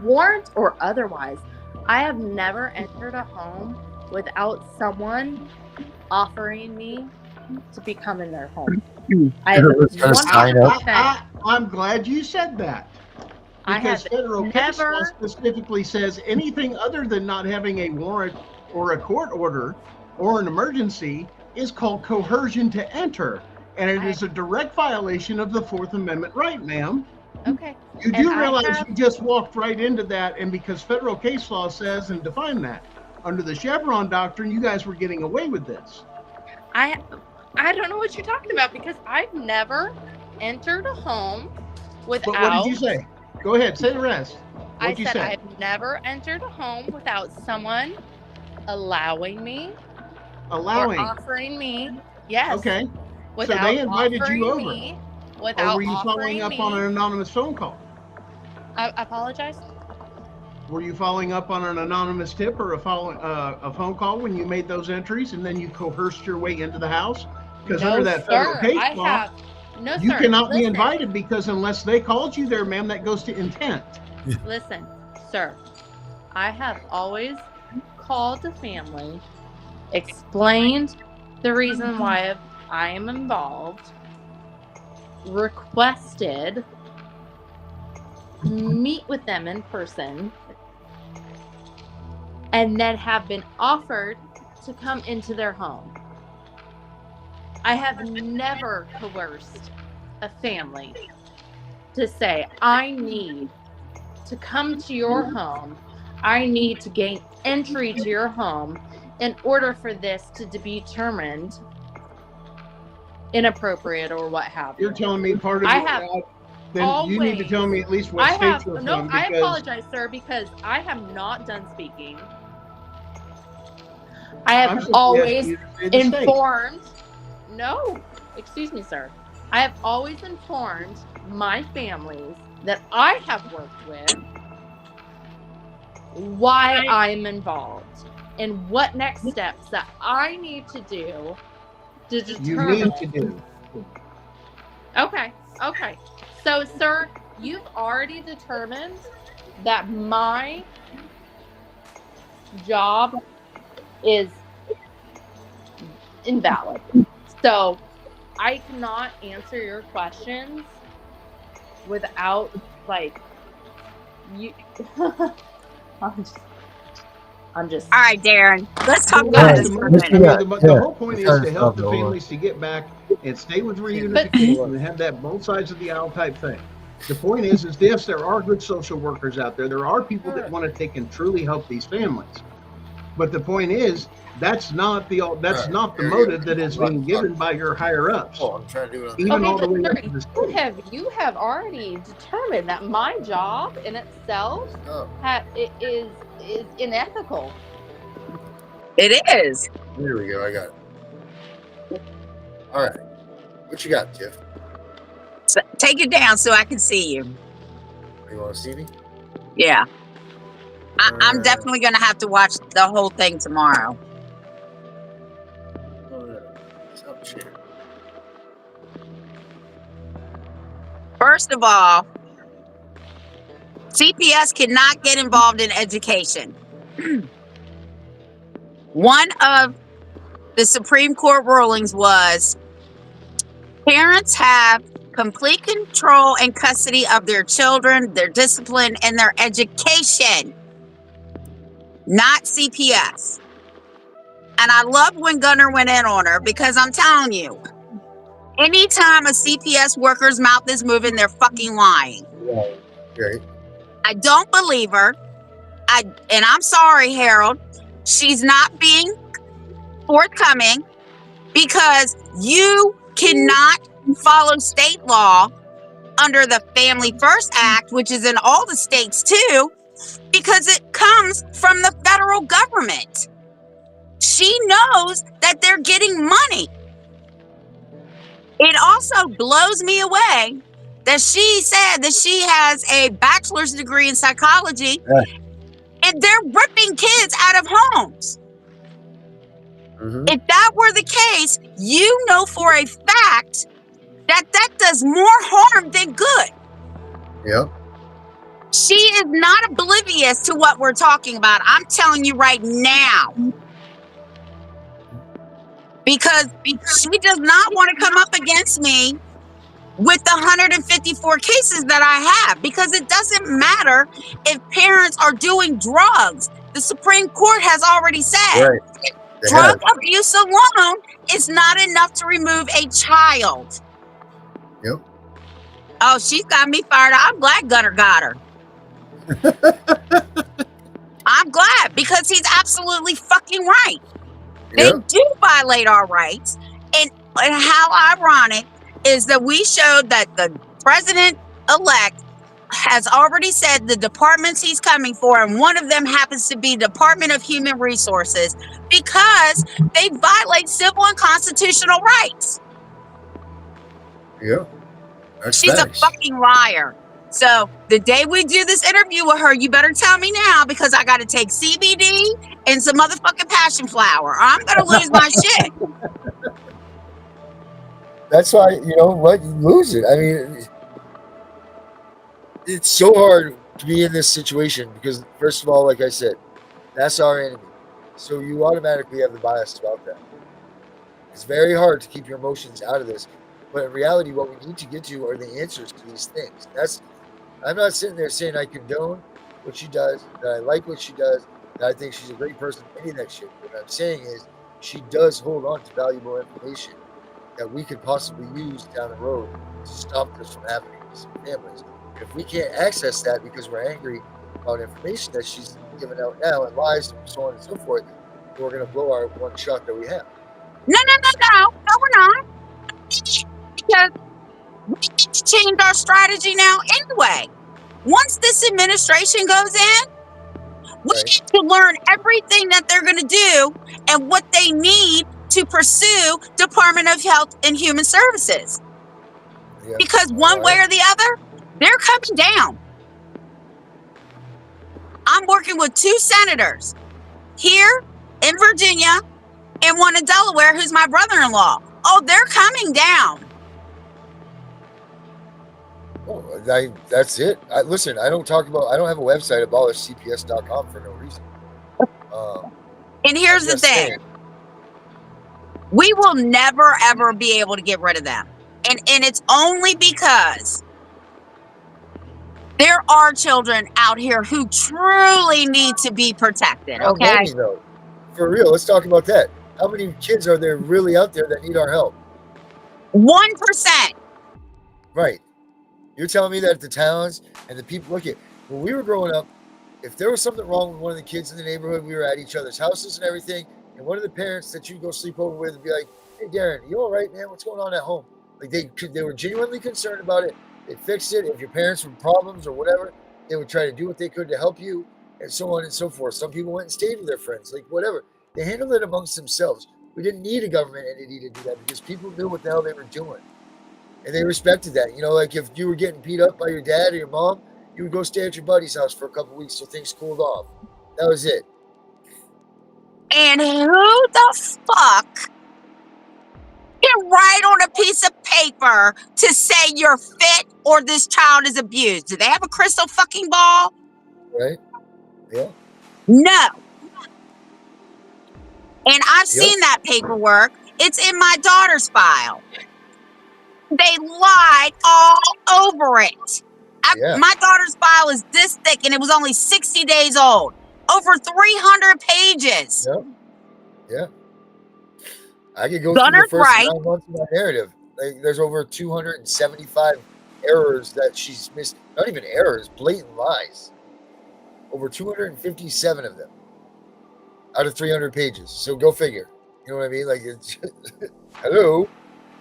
warrant or otherwise, I have never entered a home without someone offering me to become in their home. I have Everyone's gonna sign up. 100%. I'm glad you said that. I Because have federal case law never- specifically says anything other than not having a warrant or a court order or an emergency is called coercion to enter. And it is a direct violation of the Fourth Amendment right, ma'am. Okay. You And do I realize have- you just walked right into that, and because federal case law says and define that, under the Chevron doctrine, you guys were getting away with this. I don't know what you're talking about because I've never entered a home without. But what did you say? Go ahead, say the rest. I What'd you said say? I've never entered a home without someone allowing me Allowing. or offering me. Yes. Okay. Without So they invited offering you over. me, Or without were you following offering up on me- an anonymous phone call? I apologize. Were you following up on an anonymous tip or a phone call when you made those entries, and then you coerced your way into the house? Because No, under that federal sir. case I law, have. No, you sir. cannot be Listen. invited, because unless they called you there, ma'am, that goes to intent. Listen, sir. I have always called the family, explained the reason why I am involved, requested meet with them in person, and then have been offered to come into their home. I have never coerced a family to say, I need to come to your home. I need to gain entry to your home in order for this to be determined inappropriate or what have you. You're telling me part of I it. have Then you need to tell me at least what states you're from. I apologize, sir, because I have not done speaking. I have always informed. No, excuse me, sir. I have always informed my families that I have worked with why I'm involved and what next steps that I need to do to determine. You need to do. Okay. So, sir, you've already determined that my job is invalid. So, I cannot answer your questions without, like, you. I'm just. All right, Darren. Let's talk about this for a minute. The whole point is to help the families to get back and stay with reunification and have that both sides of the aisle type thing. The point is this: there are good social workers out there. There are people that want to take and truly help these families. But the point is, that's not the motive that is being given by your higher ups. Oh, I'm trying to do it. Even all the way up to the state. You have already determined that my job in itself is unethical. It is. There we go. I got it. All right. What you got, Tiff? So, take it down so I can see you. You want to see me? Yeah. I'm definitely going to have to watch the whole thing tomorrow. First of all, CPS cannot get involved in education. One of the Supreme Court rulings was parents have complete control and custody of their children, their discipline, and their education, not CPS. And I love when Gunner went in on her, because I'm telling you, anytime a CPS worker's mouth is moving, they're fucking lying. Right. I don't believe her. And I'm sorry, Harold. She's not being forthcoming because you cannot follow state law under the Family First Act, which is in all the states too, because it comes from the federal government. She knows that they're getting money. It also blows me away that she said that she has a bachelor's degree in psychology, and they're ripping kids out of homes. Mm-hmm. If that were the case, you know for a fact that that does more harm than good. Yep. She is not oblivious to what we're talking about. I'm telling you right now. Because she does not want to come up against me with the 154 cases that I have, because it doesn't matter if parents are doing drugs. The Supreme Court has already said drug abuse alone is not enough to remove a child. Yep. Oh, she's got me fired up. I'm glad Gunner got her. I'm glad, because he's absolutely fucking right. They do violate our rights. And how ironic is that we showed that the president-elect has already said the departments he's coming for, and one of them happens to be Department of Human Resources, because they violate civil and constitutional rights. Yeah. She's a fucking liar. So the day we do this interview with her, you better tell me now, because I got to take CBD and some motherfucking passion flower, or I'm going to lose my shit. That's why, you know what, you lose it. I mean, it's so hard to be in this situation because, first of all, like I said, that's our enemy. So you automatically have the bias about that. It's very hard to keep your emotions out of this. But in reality, what we need to get to are the answers to these things. I'm not sitting there saying I condone what she does, that I like what she does, And I think she's a great person for any of that shit. What I'm saying is, she does hold on to valuable information that we could possibly use down the road to stop this from happening to some families. If we can't access that because we're angry about information that she's giving out now and lies and so on and so forth, we're going to blow our one shot that we have. No, we're not. Because we need to change our strategy now anyway. Once this administration goes in, we need to learn everything that they're going to do and what they need to pursue Department of Health and Human Services. Yeah. Because one way or the other, they're coming down. I'm working with 2 senators here in Virginia and one in Delaware who's my brother-in-law. Oh, they're coming down. Oh, that's it. Listen, I don't have a website abolishcps.com for no reason. And here's the thing. We will never, ever be able to get rid of them. And it's only because there are children out here who truly need to be protected, okay? How many, though? For real, let's talk about that. How many kids are there really out there that need our help? 1%. Right. You're telling me that the towns and the people, look at, when we were growing up, if there was something wrong with one of the kids in the neighborhood, we were at each other's houses and everything, and one of the parents that you'd go sleep over with would be like, hey, Darren, you all right, man? What's going on at home? Like, they were genuinely concerned about it. They fixed it. If your parents had problems or whatever, they would try to do what they could to help you, and so on and so forth. Some people went and stayed with their friends, like whatever. They handled it amongst themselves. We didn't need a government entity to do that because people knew what the hell they were doing. And they respected that. You know, like if you were getting beat up by your dad or your mom, you would go stay at your buddy's house for a couple of weeks till things cooled off. That was it. And who the fuck can write on a piece of paper to say you're fit or this child is abused? Do they have a crystal fucking ball? Right. Yeah. No. And I've seen that paperwork. It's in my daughter's file. They lied all over it. My daughter's file is this thick and it was only 60 days old. Over 300 pages. Yeah. Yeah. I could go through the first 9 months of my narrative. Like, there's over 275 errors that she's missed. Not even errors, blatant lies. Over 257 of them out of 300 pages. So go figure. You know what I mean? Like, it's hello,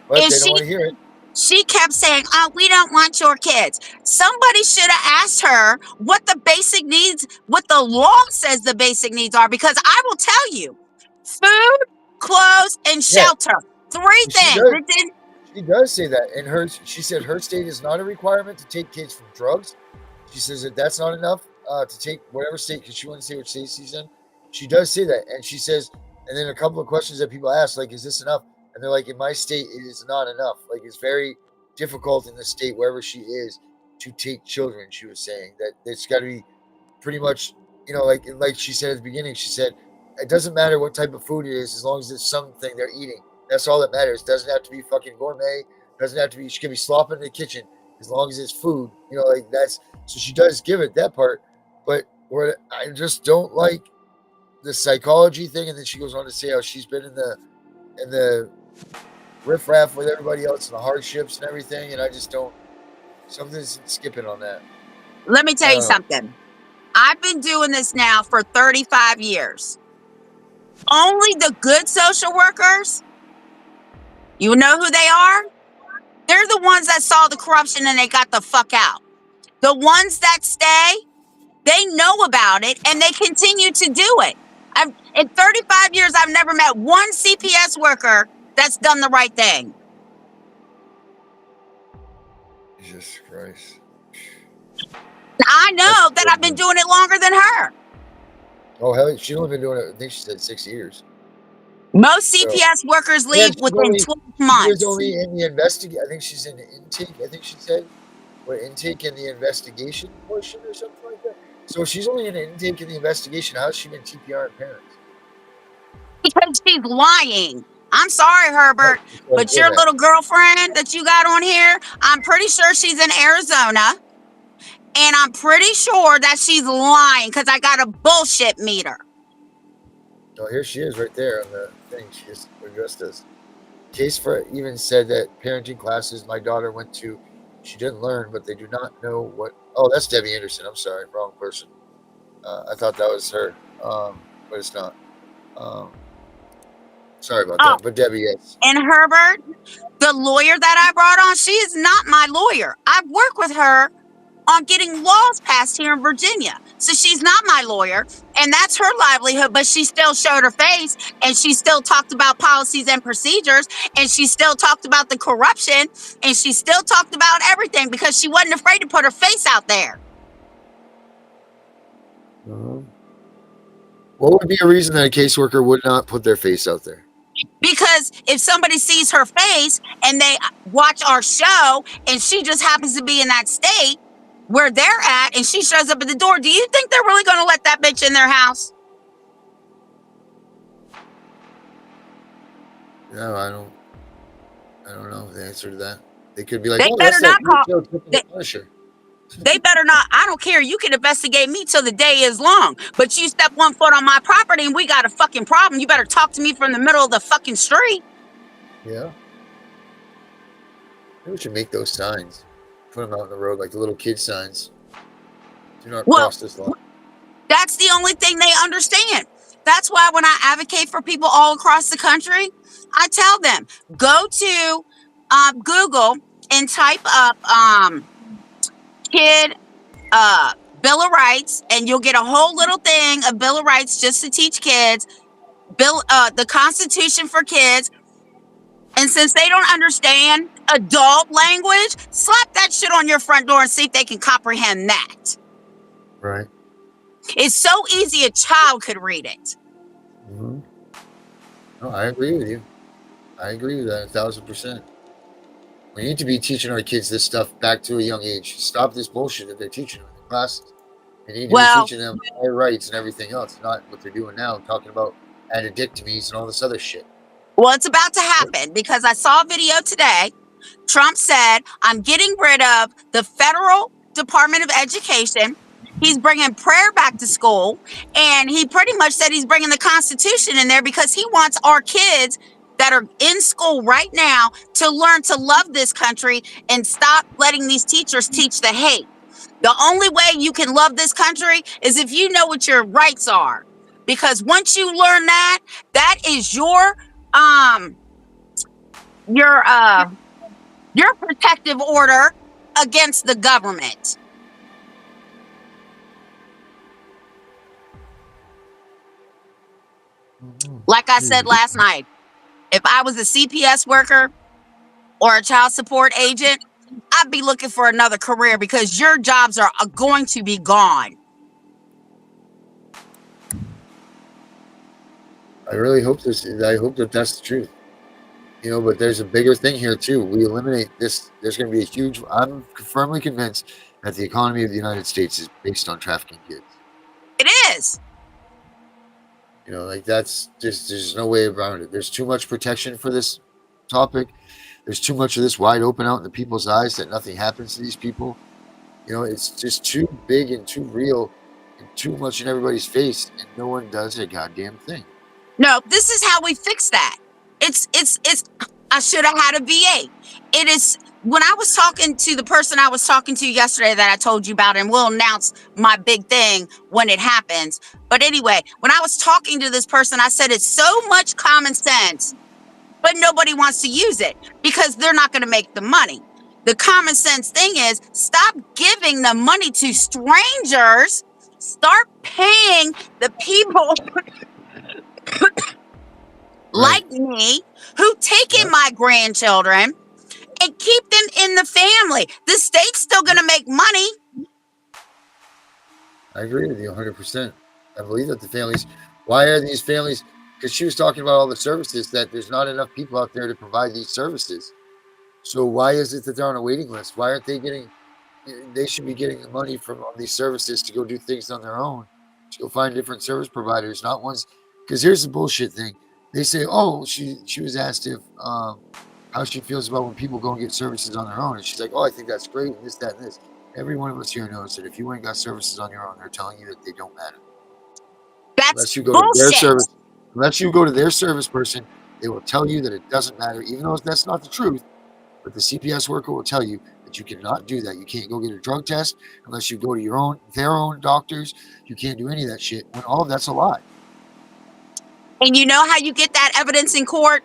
but they don't want to hear it. She kept saying, oh, we don't want your kids. Somebody should have asked her what the basic needs, what the law says the basic needs are, because I will tell you, food, clothes, and shelter. 3 things. She does say that. And she said her state is not a requirement to take kids from drugs. She says that that's not enough to take whatever state, because she wouldn't say which state she's in. She does say that. And she says, and then a couple of questions that people ask, like, is this enough? And they're like, in my state, it is not enough. Like, it's very difficult in the state, wherever she is, to take children, she was saying. That it's got to be pretty much, you know, like she said at the beginning, she said, it doesn't matter what type of food it is, as long as it's something they're eating. That's all that matters. It doesn't have to be fucking gourmet. It doesn't have to be, she can be slopping in the kitchen, as long as it's food. You know, like that's, so she does give it that part. But what I just don't like the psychology thing. And then she goes on to say how she's been in the riffraff with everybody else and the hardships and everything, and I just don't. Something's skipping on that. Let me tell you something. I've been doing this now for 35 years. Only the good social workers, you know who they are? They're the ones that saw the corruption and they got the fuck out. The ones that stay, they know about it and they continue to do it. In 35 years, I've never met one CPS worker that's done the right thing. Jesus Christ. I know that I've been doing it longer than her. Oh, hell, she's only been doing it, I think she said 6 years. Most CPS workers leave within 12 months. She's only in the I think she's in the intake, I think she said. What, intake and the investigation portion or something like that? So she's only in the intake and the investigation. How's she been TPRing parents? Because she's lying. I'm sorry, Herbert, but your little girlfriend that you got on here, I'm pretty sure she's in Arizona. And I'm pretty sure that she's lying because I got a bullshit meter. No, here she is right there on the thing. She just addressed us. Case for even said that parenting classes my daughter went to, she didn't learn, but they do not know what. Oh, that's Debbie Anderson. I'm sorry, wrong person. I thought that was her, but it's not. Sorry about Oh, that. But Debbie, yes. and Herbert, the lawyer that I brought on, she is not my lawyer. I've worked with her on getting laws passed here in Virginia. So she's not my lawyer, and that's her livelihood, but she still showed her face, and she still talked about policies and procedures, and she still talked about the corruption, and she still talked about everything because she wasn't afraid to put her face out there. What would be a reason that a caseworker would not put their face out there? Because if somebody sees her face and they watch our show and she just happens to be in that state where they're at and she shows up at the door, do you think they're really going to let that bitch in their house? No, I don't know the answer to that. They could be like, They oh, better that's not that call. Punisher. They better not. I don't care. You can investigate me till the day is long. But you step one foot on my property and we got a fucking problem. You better talk to me from the middle of the fucking street. Yeah. Maybe we should make those signs. Put them out on the road like the little kid signs. Do not cross this line. That's the only thing they understand. That's why when I advocate for people all across the country, I tell them, go to Google and type up kid Bill of Rights, and you'll get a whole little thing of Bill of Rights just to teach kids, the Constitution for kids. And since they don't understand adult language, slap that shit on your front door and see if they can comprehend that. Right. It's so easy a child could read it. Mm-hmm. No, I agree with you. I agree with that 1,000%. We need to be teaching our kids this stuff back to a young age. Stop this bullshit that they're teaching them in the classes. They need to be teaching them their rights and everything else, not what they're doing now, talking about addictomies and all this other shit. Well, it's about to happen because I saw a video today. Trump said, I'm getting rid of the federal Department of Education. He's bringing prayer back to school. And he pretty much said he's bringing the Constitution in there because he wants our kids that are in school right now to learn to love this country and stop letting these teachers teach the hate. The only way you can love this country is if you know what your rights are. Because once you learn that, that is your protective order against the government. Like I said last night, if I was a CPS worker or a child support agent, I'd be looking for another career because your jobs are going to be gone. I really hope I hope that that's the truth. You know, but there's a bigger thing here too. We eliminate this. There's going to be a huge. I'm firmly convinced that the economy of the United States is based on trafficking kids. It is. You know, like that's just, there's no way around it. There's too much protection for this topic. There's too much of this wide open out in the people's eyes that nothing happens to these people. You know, it's just too big and too real and too much in everybody's face, and no one does a goddamn thing. No, this is how we fix that. It's I should have had a VA. It is when I was talking to the person I was talking to yesterday that I told you about, and we'll announce my big thing when it happens. But anyway, when I was talking to this person, I said it's so much common sense, but nobody wants to use it because they're not going to make the money. The common sense thing is stop giving the money to strangers. Start paying the people like me who take in my grandchildren and keep them in the family. The state's still going to make money. I agree with you 100%. I believe that the families, why are these families, because she was talking about all the services, that there's not enough people out there to provide these services. So why is it that they're on a waiting list? Why aren't they they should be getting the money from all these services to go do things on their own, to go find different service providers, not ones, because here's the bullshit thing. They say, oh, she was asked if how she feels about when people go and get services on their own. And she's like, oh, I think that's great, and this, that, and this. Every one of us here knows that if you ain't got services on your own, they're telling you that they don't matter. That's unless you go bullshit. to their service. Unless you go to their service person, they will tell you that it doesn't matter, even though that's not the truth. But the CPS worker will tell you that you cannot do that. You can't go get a drug test unless you go to their own doctors. You can't do any of that shit when all of that's a lie. And you know how you get that evidence in court?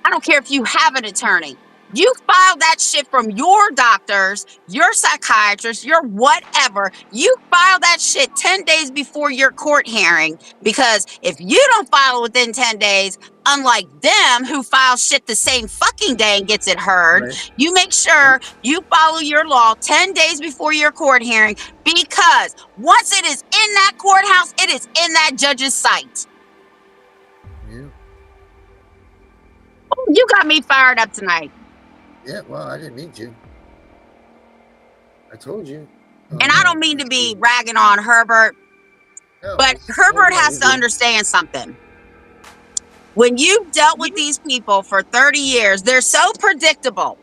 I don't care if you have an attorney. You file that shit from your doctors, your psychiatrist, your whatever. You file that shit 10 days before your court hearing, because if you don't file it within 10 days, unlike them who file shit the same fucking day and gets it heard, Right. you make sure you follow your law 10 days before your court hearing, because once it is in that courthouse, it is in that judge's sight. Yeah. You got me fired up tonight. Yeah, well, I didn't mean to. I told you. And I don't mean to be ragging on Herbert, No, but Herbert has to understand something. When you've dealt with these people for 30 years, they're so predictable.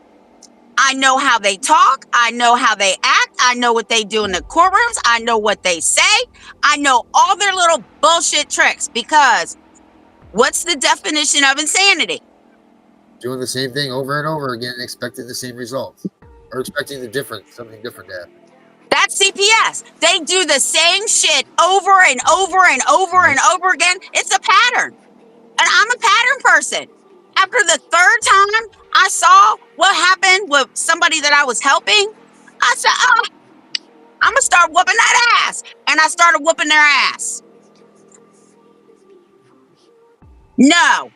I know how they talk. I know how they act. I know what they do in the courtrooms. I know what they say. I know all their little bullshit tricks, because what's the definition of insanity? Doing the same thing over and over again and expecting the same results. Or expecting something different to happen. That's CPS. They do the same shit over and over and over and over again. It's a pattern. And I'm a pattern person. After the third time I saw what happened with somebody that I was helping, I said, oh, I'm going to start whooping that ass. And I started whooping their ass. No.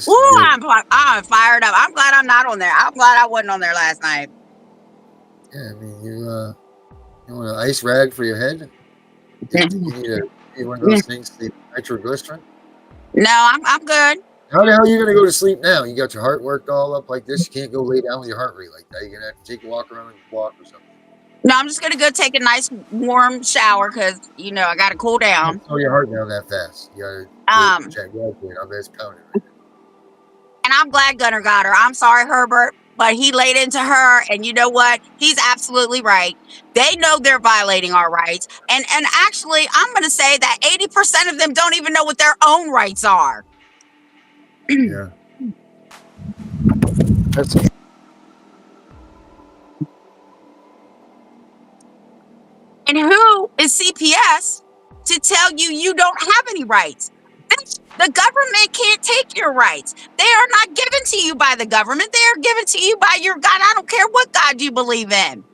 Ooh, I'm fired up. I'm glad I'm not on there. I'm glad I wasn't on there last night. Yeah, I mean, you want an ice rag for your head? You need one of those things, the nitroglycerin? No, I'm good. How the hell are you going to go to sleep now? You got your heart worked all up like this. You can't go lay down with your heart rate like that. You're going to have to take a walk around the block or something. No, I'm just going to go take a nice warm shower because, I got to cool down. Don't slow your heart down that fast. You got to check your heart. I'm best pounding. And I'm glad Gunner got her. I'm sorry, Herbert, but he laid into her. And you know what? He's absolutely right. They know they're violating our rights. And actually, I'm going to say that 80% of them don't even know what their own rights are. Yeah. That's And who is CPS to tell you don't have any rights? The government can't take your rights. They are not given to you by the government. They are given to you by your God. I don't care what God you believe in.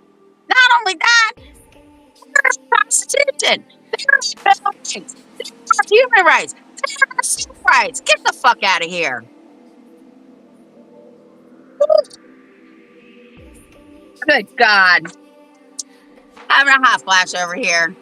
Not only that, there's prostitution. There's bill of rights. There's human rights. There's civil rights. Get the fuck out of here. Good God. Having a hot flash over here.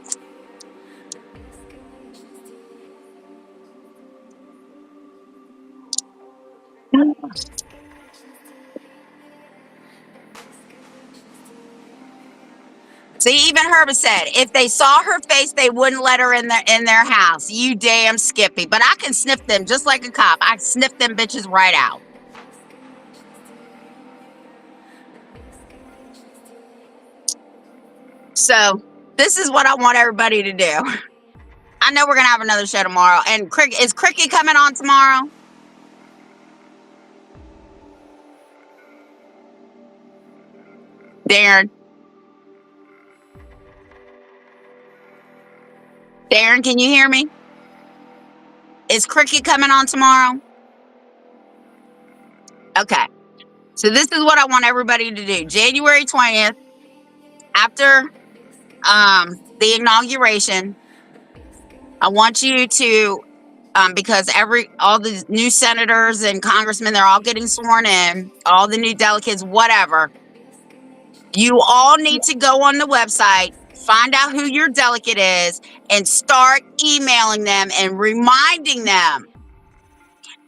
See, even Herbert said, if they saw her face, they wouldn't let her in their house. You damn Skippy. But I can sniff them just like a cop. I sniff them bitches right out. So this is what I want everybody to do. I know we're going to have another show tomorrow. And is Cricket coming on tomorrow? Darren, can you hear me? Is Cricket coming on tomorrow? Okay. So this is what I want everybody to do. January 20th, after the inauguration, I want you to, because all the new senators and congressmen, they're all getting sworn in, all the new delegates, whatever. You all need to go on the website, find out who your delegate is, and start emailing them and reminding them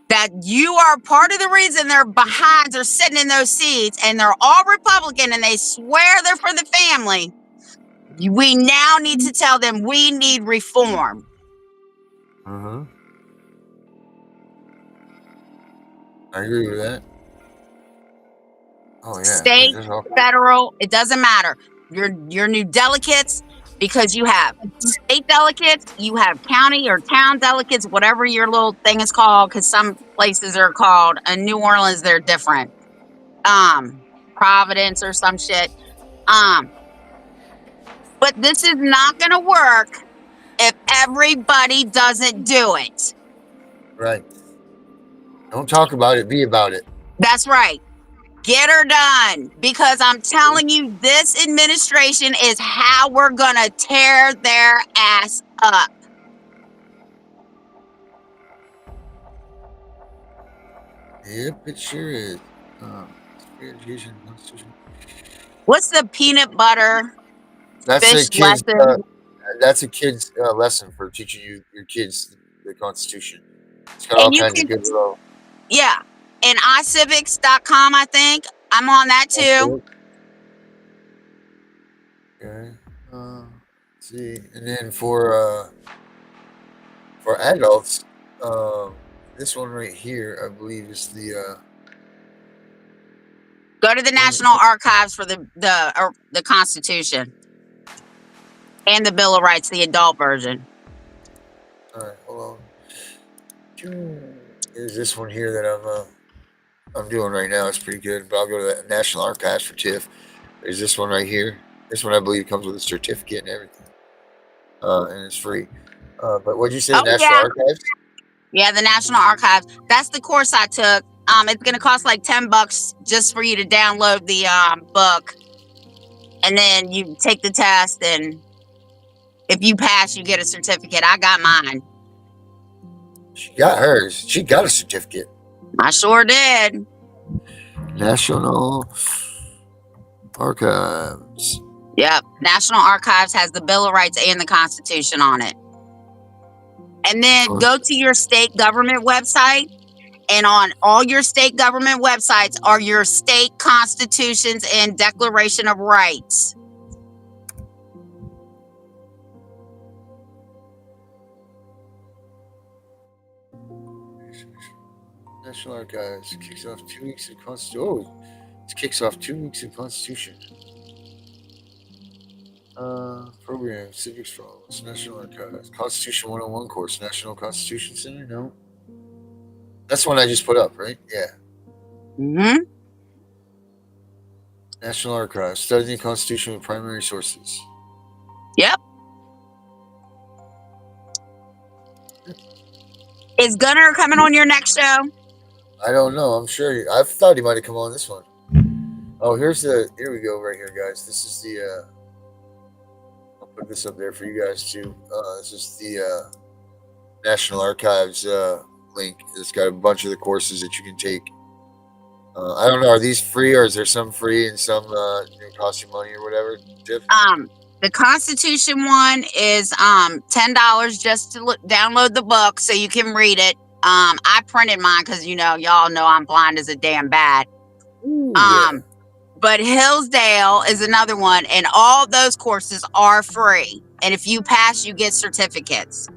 that you are part of the reason their behinds are sitting in those seats, and they're all Republican and they swear they're for the family. We now need to tell them we need reform. I agree with that. Oh yeah. State, federal, it doesn't matter. Your new delegates, because you have state delegates, you have county or town delegates, whatever your little thing is called, because some places are called, in New Orleans, they're different. Providence or some shit. But this is not going to work if everybody doesn't do it. Right. Don't talk about it. Be about it. That's right. Get her done. Because I'm telling you, this administration is how we're going to tear their ass up. Yep, it sure is. Free education, constitution. What's the peanut butter That's a fish kid's. lesson? That's a kid's lesson for teaching your kids the Constitution. It's got all And you kinds can, of good little. yeah. And iCivics.com, I think. I'm on that too. Okay. Let's see, and then for adults, this one right here, I believe, is the Go to the National Archives for the Constitution and the Bill of Rights, the adult version. All right, hold on. There's this one here that I'm doing right now. It's pretty good, but I'll go to the National Archives for Tiff. There's this one right here. This one I believe comes with a certificate and everything, and it's free. But what'd you say? The National Archives? Yeah, the National Archives. That's the course I took. It's gonna cost like $10 just for you to download the book, and then you take the test, and if you pass, you get a certificate. I got mine. She got hers. She got a certificate. I sure did. National Archives. Yep. National Archives has the Bill of Rights and the Constitution on it. And then go to your state government website, and on all your state government websites are your state constitutions and Declaration of Rights. National Archives kicks off 2 weeks of Constitution. Oh, it kicks off 2 weeks of Constitution. Program Civics for All. National Archives Constitution 101 course. National Constitution Center. No, that's one I just put up, right? Yeah. Mm-hmm. National Archives studying the Constitution with primary sources. Yep. Is Gunnar coming on your next show? I don't know. I'm sure. I thought he might have come on this one. Oh, here we go right here, guys. This is the. I'll put this up there for you guys too. This is the National Archives link. It's got a bunch of the courses that you can take. I don't know. Are these free, or is there some free and some cost you money or whatever? Tiff? The Constitution one is $10 just to download the book so you can read it. I printed mine because y'all know I'm blind as a damn bat. Yeah. But Hillsdale is another one, and all those courses are free. And if you pass, you get certificates.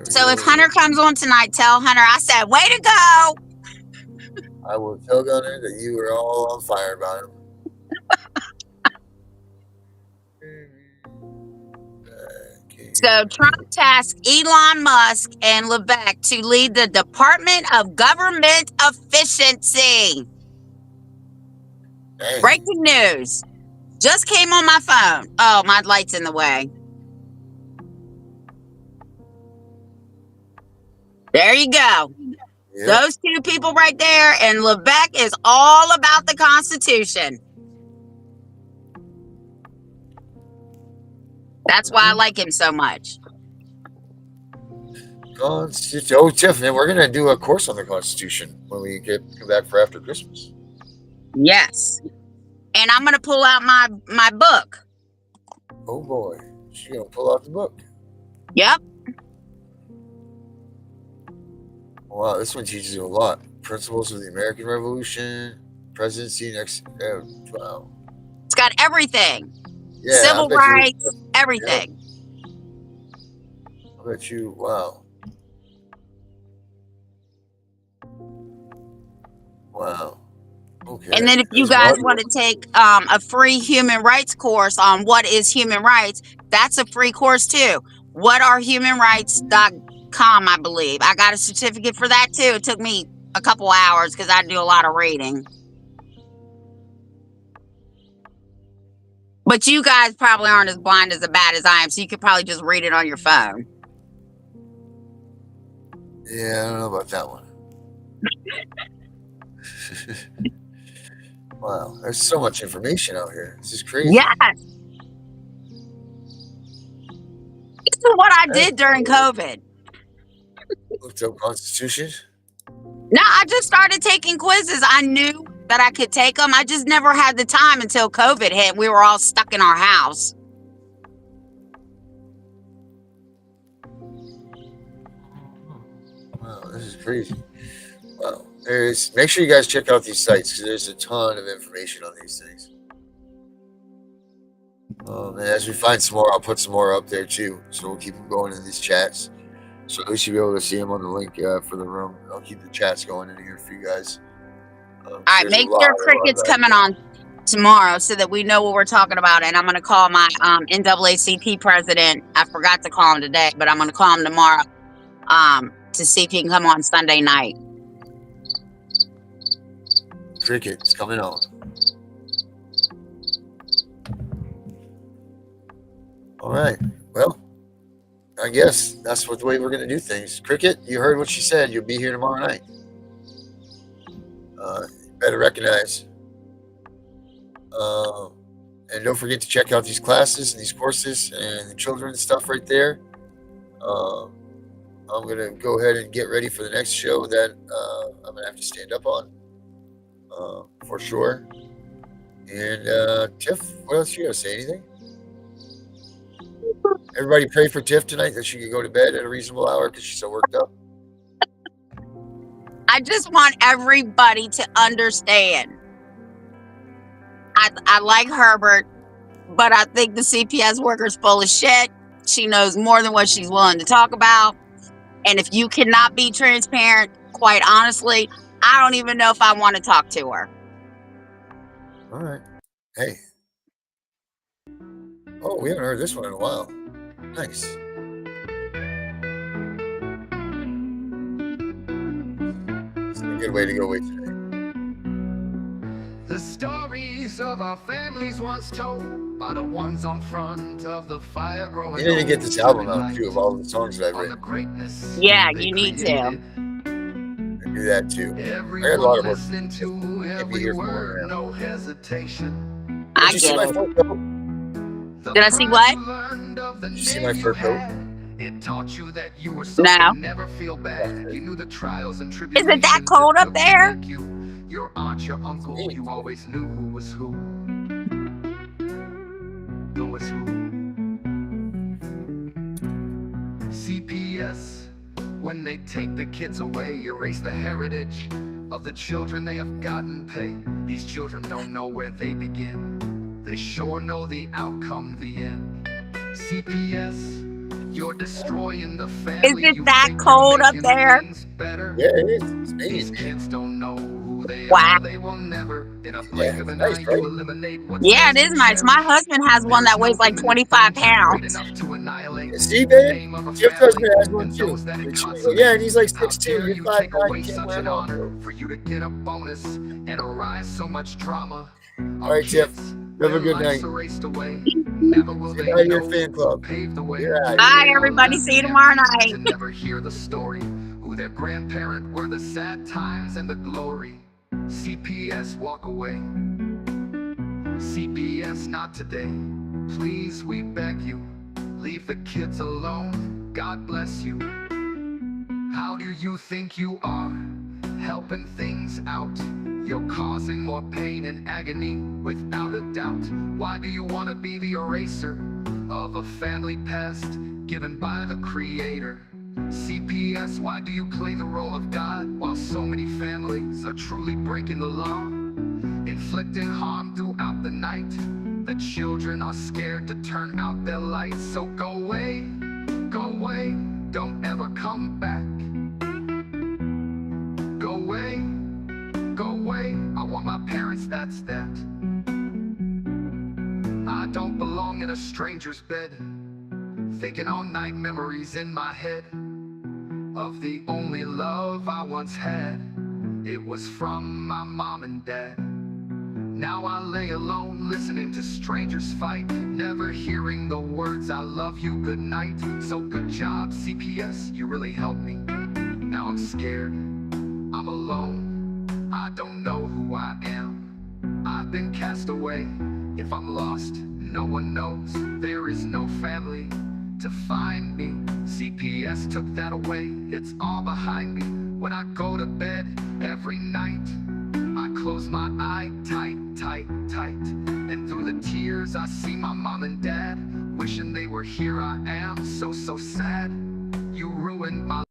So if Hunter comes on tonight, tell Hunter I said, way to go. I will tell Gunner that you were all on fire about him. So Trump tasked Elon Musk and Levesque to lead the Department of Government Efficiency. Dang. Breaking news. Just came on my phone. Oh, my light's in the way. There you go. Yep. Those two people right there, and Levesque is all about the Constitution. That's why I like him so much. Oh, Tiffany, we're going to do a course on the Constitution when we come back for after Christmas. Yes. And I'm going to pull out my book. Oh, boy. She's going to pull out the book. Yep. Wow, this one teaches you a lot. Principles of the American Revolution, presidency, wow. It's got everything. Yeah, civil rights, everything. I bet you, wow. Wow. Oh Okay. And then if you There's guys one. want to take a free human rights course on what is human rights, that's a free course too. whatarehumanrights.com, I believe. I got a certificate for that too. It took me a couple hours because I do a lot of reading. But you guys probably aren't as blind as bad as I am, so you could probably just read it on your phone. Yeah, I don't know about that one. Wow, there's so much information out here. This is crazy. Yes. This is what I did during COVID. Looked up Constitution. No, I just started taking quizzes. I knew that I could take them. I just never had the time until COVID hit. We were all stuck in our house. Wow, this is crazy. Wow. Make sure you guys check out these sites because there's a ton of information on these things. And as we find some more, I'll put some more up there too. So we'll keep them going in these chats. So at least you'll be able to see them on the link for the room. I'll keep the chats going in here for you guys. All right, make sure Cricket's coming on tomorrow so that we know what we're talking about. And I'm going to call my NAACP president. I forgot to call him today, but I'm going to call him tomorrow to see if he can come on Sunday night. Cricket's coming on. All right. Well, I guess that's the way we're going to do things. Cricket, you heard what she said. You'll be here tomorrow night. Better recognize. And don't forget to check out these classes and these courses and the children's stuff right there. I'm going to go ahead and get ready for the next show that I'm going to have to stand up on for sure. And Tiff, what else you got to say? Anything? Everybody pray for Tiff tonight that she could go to bed at a reasonable hour because she's so worked up. I just want everybody to understand. I like Herbert, but I think the CPS worker's full of shit. She knows more than what she's willing to talk about. And if you cannot be transparent, quite honestly, I don't even know if I want to talk to her. All right. Hey. Oh, we haven't heard this one in a while. Nice. It's a good way to go with today. The stories of our families once told by the ones on front of the fire growing. You need to get this album out too of all the songs that I've written. Yeah, you need to. I do that too. I got a lot of work. Can't be here for more now. No hesitation. I Did you see get my it. fur coat? Did I see what? Did you see my fur coat? It taught you that you were No. never feel bad. You knew the trials and Is tribulations. it that cold up there? Your aunt, your uncle, you always knew who was who. Who was who. CPS, when they take the kids away, erase the heritage of the children they have gotten pay. These children don't know where they begin. They sure know the outcome, the end. CPS, you're destroying the family. Is it that cold up there? Yeah, it is. It's These amazing. kids don't know who they Wow. are. They will never, in a blink of an nice, eye, right? you eliminate what's Yeah, it is nice. My husband has one that weighs like 25 pounds. See, babe? Tiff husband has one too. Yeah, and he's like 6'2". You're 5'9". You can't wear one. For you to get a bonus and arise so much drama. All right, Tiff. Have a good night. Never will Get they out of your know fan club. pave the way. You're out. Bye, everybody. See you tomorrow night. To never hear the story, who their grandparent were, the sad times and the glory. CPS, walk away. CPS, not today. Please, we beg you, leave the kids alone. God bless you. How do you think you are, helping things out? You're causing more pain and agony, without a doubt. Why do you want to be the eraser of a family past given by the Creator? CPS, why do you play the role of God while so many families are truly breaking the law? Inflicting harm throughout the night. The children are scared to turn out their lights. So go away, don't ever come back. Go away, I want my parents parents, that's that. I don't belong in a stranger's bed, thinking all night, memories in my head of the only love I once had. It was from my mom and dad. Now I lay alone, listening to strangers fight, never hearing the words I love you, good night. So good job, CPS, you really helped me. Now I'm scared, I'm alone, I don't know who I am. I've been cast away, if I'm lost, no one knows. There is no family to find me. CPS took that away, it's all behind me. When I go to bed every night, I close my eye tight, tight, tight. And through the tears I see my mom and dad, wishing they were here. I am so, so sad. You ruined my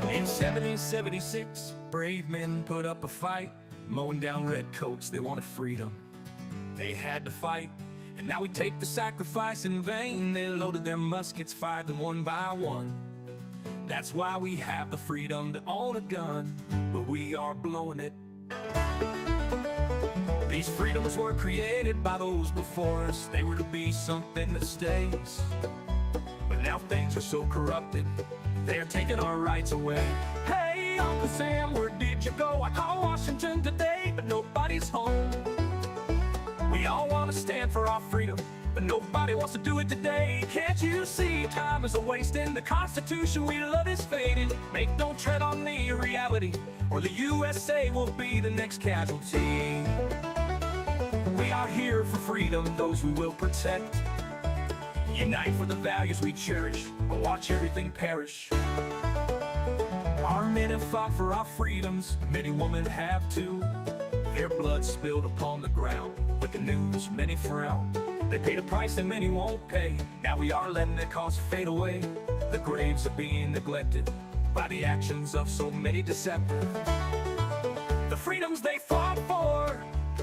In 1776, brave men put up a fight, mowing down redcoats, they wanted freedom. They had to fight, and now we take the sacrifice in vain. They loaded their muskets, fired them one by one. That's why we have the freedom to own a gun, but we are blowing it. These freedoms were created by those before us. They were to be something that stays. But now things are so corrupted, they're taking our rights away. Hey, Uncle Sam, where did you go? I called Washington today, but nobody's home. We all want to stand for our freedom, but nobody wants to do it today. Can't you see time is a waste and the Constitution we love is fading? Don't tread on the reality, or the USA will be the next casualty. We are here for freedom, those we will protect. Unite for the values we cherish, but watch everything perish. Our men have fought for our freedoms, many women have too. Their blood spilled upon the ground, with the news many frown. They paid a price that many won't pay. Now we are letting the cause fade away. The graves are being neglected by the actions of so many deceptive. The freedoms they fought for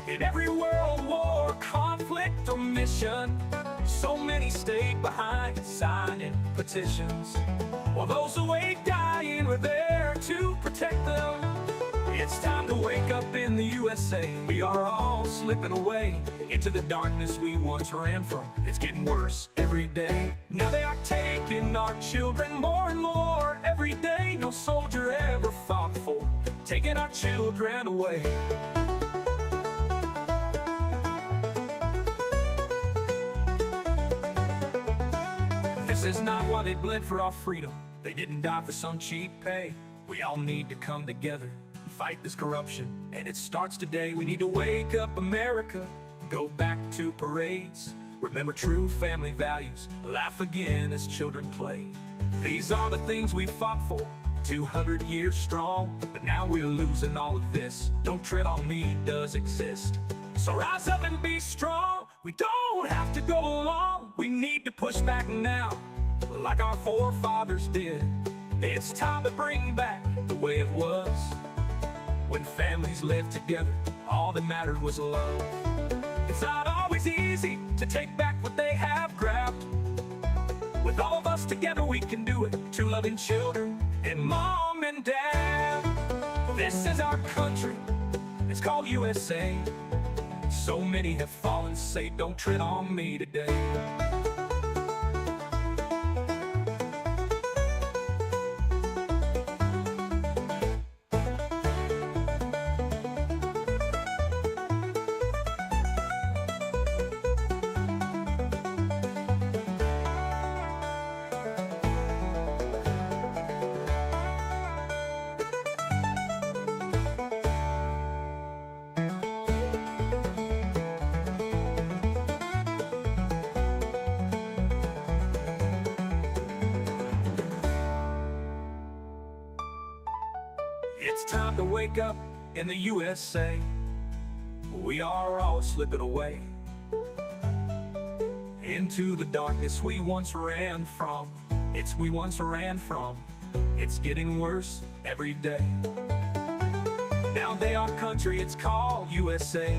in every world war, conflict or mission, so many stayed behind signing petitions, while those away dying were there to protect them. It's time to wake up in the USA. We are all slipping away into the darkness we once ran from. It's getting worse every day. Now they are taking our children more and more every day. No soldier ever fought for taking our children away. This is not why they bled for our freedom. They didn't die for some cheap pay. We all need to come together, fight this corruption, and it starts today. We need to wake up America, go back to parades, remember true family values, laugh again as children play. These are the things we fought for, 200 years strong, but now we're losing all of this. Don't tread on me does exist. So rise up and be strong. We don't have to go along. We need to push back now, like our forefathers did. It's time to bring back the way it was, when families lived together, all that mattered was love. It's not always easy to take back what they have grabbed. With all of us together we can do it, two loving children and mom and dad. This is our country, it's called USA. So many have fallen, say don't tread on me today. It's time to wake up in the USA. We are all slipping away into the darkness we once ran from. It's getting worse every day. Now they are country, it's called USA.